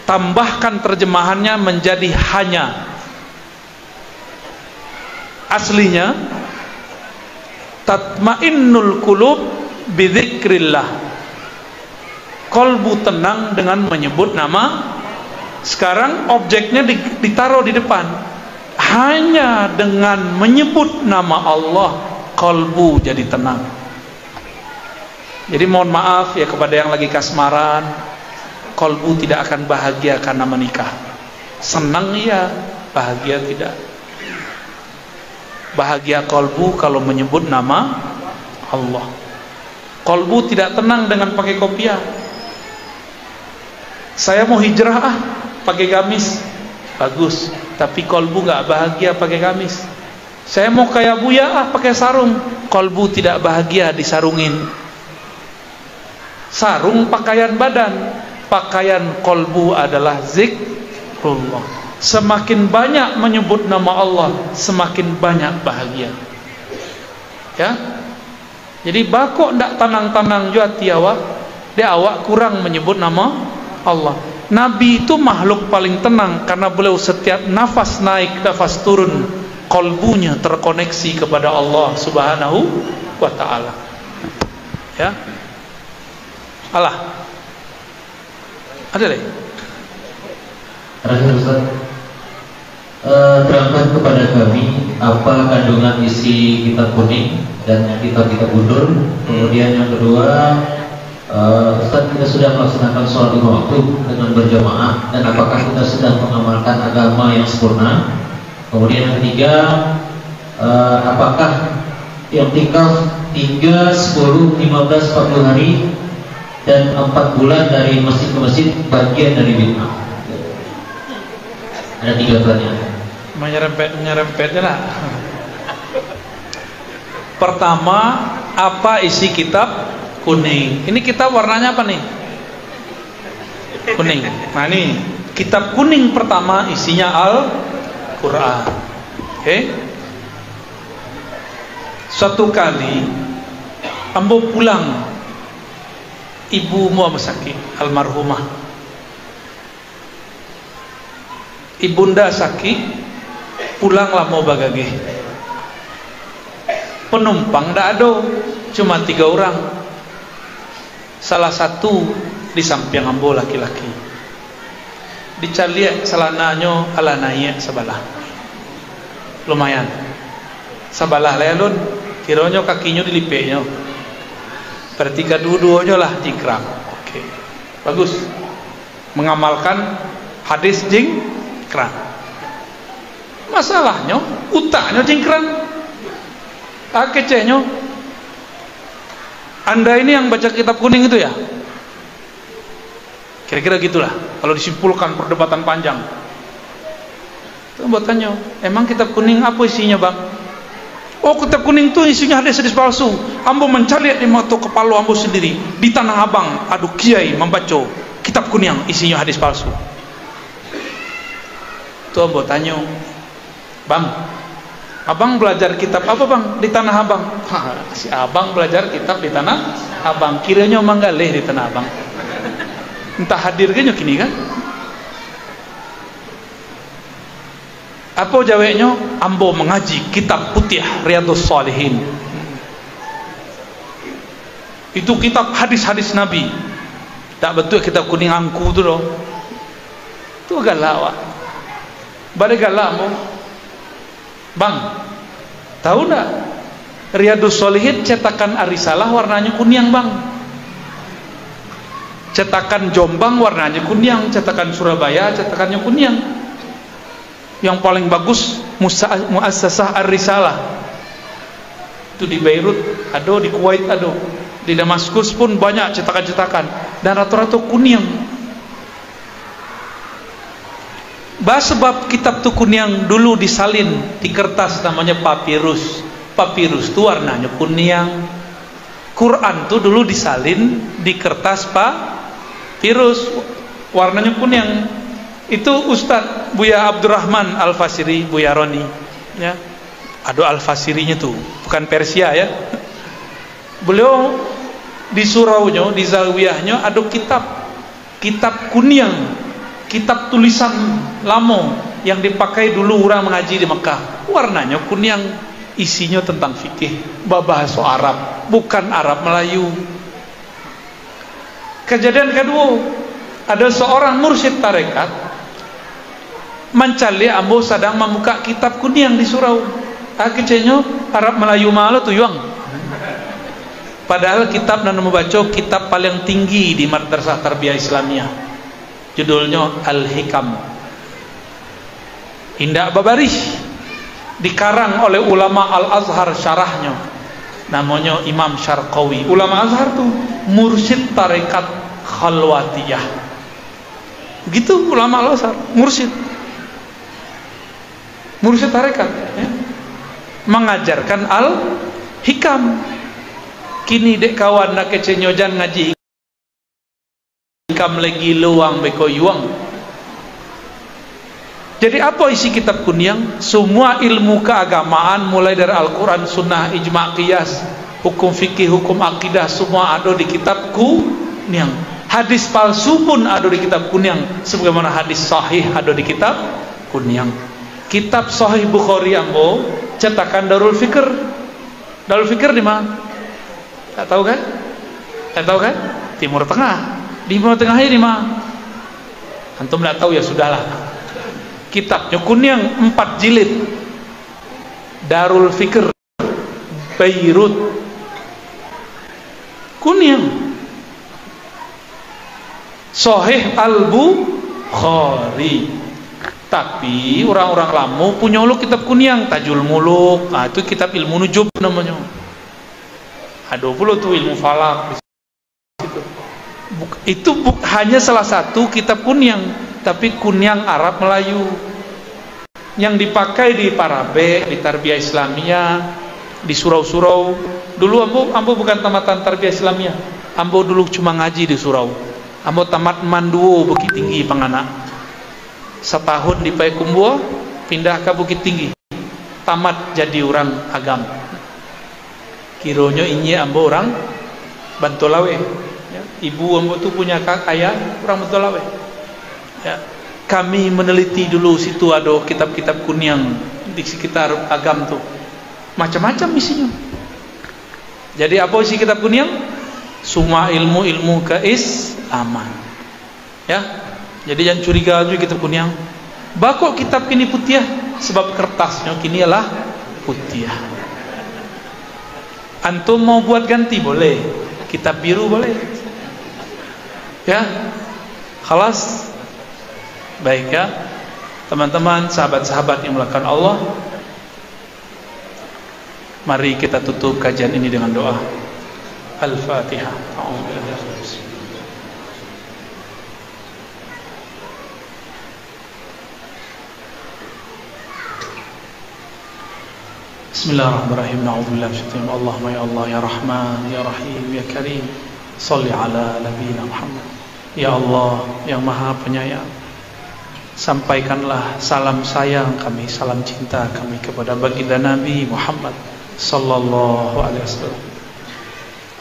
Tambahkan terjemahannya menjadi hanya. Aslinya tatmainnul qulub bidzikrillah. Kolbu tenang dengan menyebut nama. Sekarang objeknya ditaruh di depan. hanya dengan menyebut nama Allah kalbu jadi tenang. Jadi mohon maaf ya kepada yang lagi kasmaran, kalbu tidak akan bahagia karena menikah. Senang iya, bahagia tidak. Bahagia kalbu kalau menyebut nama Allah. Kalbu tidak tenang dengan pakai kopiah. Saya mau hijrah pakai gamis, bagus, tapi kalbu nggak bahagia pakai gamis. Saya mau kayak Buya pakai sarung, kalbu tidak bahagia disarungin. Sarung pakaian badan, pakaian kalbu adalah zikrullah. Semakin banyak menyebut nama Allah, semakin banyak bahagia. Ya, jadi bakok ndak tanang-tanang jua tiawak, dia awak kurang menyebut nama Allah. Nabi itu makhluk paling tenang karena beliau setiap nafas naik, nafas turun, kalbunya terkoneksi kepada Allah Subhanahu wa taala. Ya. Allah. Ada lagi? Terakhir Ustaz, terangkan kepada kami apa kandungan isi kitab kuning dan kitab-kitab bundur. Kemudian yang kedua, Ustaz, kita sudah melaksanakan sholat 5 waktu dengan berjamaah, dan apakah kita sudah mengamalkan agama yang sempurna? Kemudian yang ketiga, apakah i'tikaf 3, 10, 15, 40 hari dan 4 bulan dari masjid ke masjid bagian dari bid'ah? Ada 3 pertanyaan. Menyerempetnya lah. Pertama, apa isi kitab kuning? Ini kitab warnanya apa nih? Kuning. Nah ini kitab kuning pertama isinya Al-Quran. Oke. Suatu kali ambo pulang, ibumu sakit, almarhumah. Ibunda sakit, pulanglah mau bagage. Penumpang ndak ada, cuma 3 orang. Salah satu di samping ambo laki-laki. Dicaliak selananya ala naik sebelah. Lumayan. Sebelah lelun, kiranya kakinya dilipeknya. Berarti kedua-duanya lah jingkrang. Oke. Bagus. Mengamalkan hadis jingkrang. Masalahnya utaknya jingkrang. Kecehnya. Anda ini yang baca kitab kuning itu ya? Kira-kira gitulah kalau disimpulkan perdebatan panjang. Itu buat tanya, emang kitab kuning apa isinya bang? Oh, kitab kuning itu isinya hadis-hadis palsu. Ambo mencari di mata kepala ambo sendiri di Tanah Abang, aduh kiai membaca kitab kuning isinya hadis palsu. Itu ambo tanya, bang, abang belajar kitab apa bang di Tanah Abang? Si abang belajar kitab di Tanah Abang, kiranya manggaleh di Tanah Abang. Entah hadir kayaknya kini kan? Apa jawabnya? Ambo mengaji kitab putih Riyadhus Shalihin. Itu kitab hadis-hadis Nabi. Tak betul kitab kuning angku tu loh. Tu galak. Bade galak ambo. Bang, tahu tak Riyadhus Shalihin cetakan Arisalah warnanya kuning bang. Cetakan Jombang warnanya kuning, cetakan Surabaya cetakannya kuning. Yang paling bagus Muassasah Ar-Risalah. Itu di Beirut ada, di Kuwait ada, di Damaskus pun banyak cetakan-cetakan dan rata-rata kuning. Sebab kitab tu kuning dulu disalin di kertas namanya papirus. Papirus tu warnanya kuning. Quran tu dulu disalin di kertas papirus warnanya kuning. Itu Ustadz Buya Abdurrahman Al-Fasiri, Buya Roni ya. Ada Al-Fasirinya tuh, bukan Persia ya. Beliau di suraunya, di zawiyahnya ada kitab kuning, kitab tulisan lama yang dipakai dulu orang mengaji di Mekah. Warnanya kuning, isinya tentang fikih, bahasa Arab, bukan Arab Melayu. Kejadian kedua, ada seorang mursyid tarekat Mancali ambo sedang membuka kitab kuniang di surau. Akhirnya Arab Melayu malu tu yuang. Padahal kitab nan membaca kitab paling tinggi di Madrasah Tarbiyah Islamiyah. Judulnya Al-Hikam. Indah babarih. Dikarang oleh ulama Al-Azhar syarahnya. Namanya Imam Syarqawi. Ulama Azhar tu mursyid tarekat khalwatiyah. Begitu ulama Al-Azhar, mursyid tarekat ya. Mengajarkan Al-Hikam. Kini dek kawan nak kecenyojan ngaji hikam lagi luang beko yuang. Jadi apa isi kitab kuniang? Semua ilmu keagamaan mulai dari Al-Quran, Sunnah, Ijma' Qiyas, hukum fikih, hukum akidah, semua ada di kitab kuniang. Hadis palsu pun ada di kitab kuniang, sebagaimana hadis sahih ada di kitab kuniang. Kitab Sahih Bukhari ambo cetakan Darul Fikr. Darul Fikr di mana? Tak tahu kan? Tak tahu kan? Timur Tengah. Di Timur Tengahnya di mana? Antum tak tahu ya sudahlah. Kitabnya kuniang 4 jilid. Darul Fikr Beirut. Kuniang. Sahih Al-Bukhari. Tapi orang-orang lama punya lu kitab kuniang Tajul Muluk. Itu kitab ilmu nujum namanya. Ada pula tuh ilmu falak. Itu hanya salah satu kitab kuniang, tapi kuniang Arab Melayu yang dipakai di Parabe, di Tarbiyah Islamiyah, di surau-surau. Dulu ambo bukan tamatan Tarbiyah Islamiyah. Ambo dulu cuma ngaji di surau. Ambo tamat Manduo Bukit Tinggi Panganak. Setahun di Payakumbuh, pindah ke Bukit Tinggi. Tamat jadi orang agam. Kironya ini ambo orang Bantolawe. Ya. Ibu ambo tu punya ayah orang Bantolawe. Ya. Kami meneliti dulu situ ada kitab-kitab kuniang di sekitar agam tu. Macam-macam isinya. Jadi apa isi kitab kuniang? Semua ilmu-ilmu keislaman. Ya. Jadi jangan curiga juga kitab kuniang. Bakok kitab kini putih sebab kertasnya kini ialah putih. Antum mau buat ganti boleh, kitab biru boleh. Ya, khalas. Baik ya, teman-teman, sahabat-sahabat yang melakukan Allah. Mari kita tutup kajian ini dengan doa. Al-Fatihah. Bismillahirrahmanirrahim. Na'udzubillahi minasyaitonir rajim. Allahumma ya Allah ya Rahman ya Rahim ya Karim. Shalli ala nabiyina Muhammad. Ya Allah yang Maha Penyayang, sampaikanlah salam sayang kami, salam cinta kami kepada baginda Nabi Muhammad sallallahu alaihi wasallam.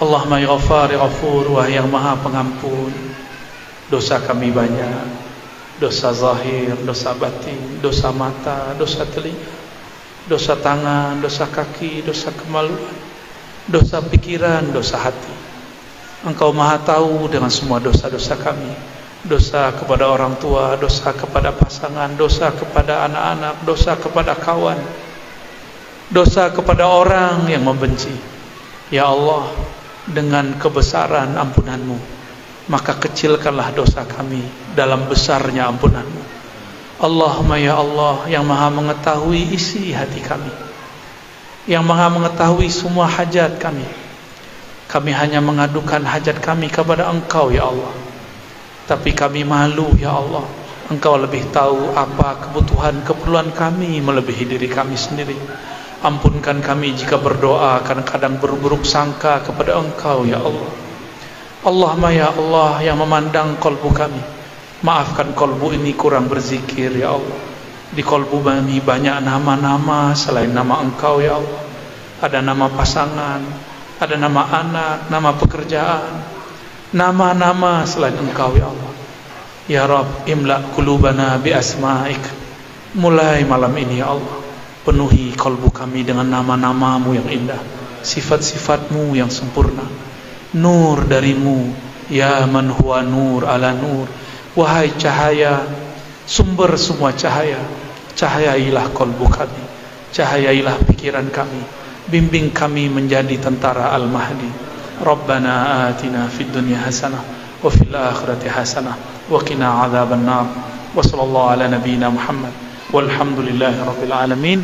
Allahumma ya Ghaffar ya Ghafur, wahai yang Maha Pengampun. Dosa kami banyak. Dosa zahir, dosa batin, dosa mata, dosa telinga, dosa tangan, dosa kaki, dosa kemaluan, dosa pikiran, dosa hati. Engkau Maha tahu dengan semua dosa-dosa kami. Dosa kepada orang tua, dosa kepada pasangan, dosa kepada anak-anak, dosa kepada kawan, dosa kepada orang yang membenci. Ya Allah, dengan kebesaran ampunan-Mu, maka kecilkanlah dosa kami dalam besarnya ampunan-Mu. Allahumma ya Allah yang Maha mengetahui isi hati kami, yang Maha mengetahui semua hajat kami. Kami hanya mengadukan hajat kami kepada Engkau ya Allah. Tapi kami malu ya Allah. Engkau lebih tahu apa kebutuhan keperluan kami melebihi diri kami sendiri. Ampunkan kami jika berdoa kadang-kadang berburuk sangka kepada Engkau ya Allah. Allahumma ya Allah yang memandang kolbu kami, maafkan kolbu ini kurang berzikir ya Allah. Di kolbu kami banyak nama-nama selain nama Engkau ya Allah. Ada nama pasangan, ada nama anak, nama pekerjaan, nama-nama selain Engkau ya Allah. Ya Rabb, imla qulubana bi asma'ik. Mulai malam ini ya Allah, penuhi kolbu kami dengan nama-Namamu yang indah, sifat-sifat-Mu yang sempurna, nur dari-Mu, ya man huwa nur ala nur. Wahai cahaya sumber semua cahaya. Cahayailah qalbu kami, cahayailah pikiran kami, bimbing kami menjadi tentara Al-Mahdi. Rabbana atina fid dunya hasanah wa fil akhirati hasanah wa qina adzabannar. Wa sallallahu ala nabiyyina Muhammad walhamdulillahi rabbil alamin.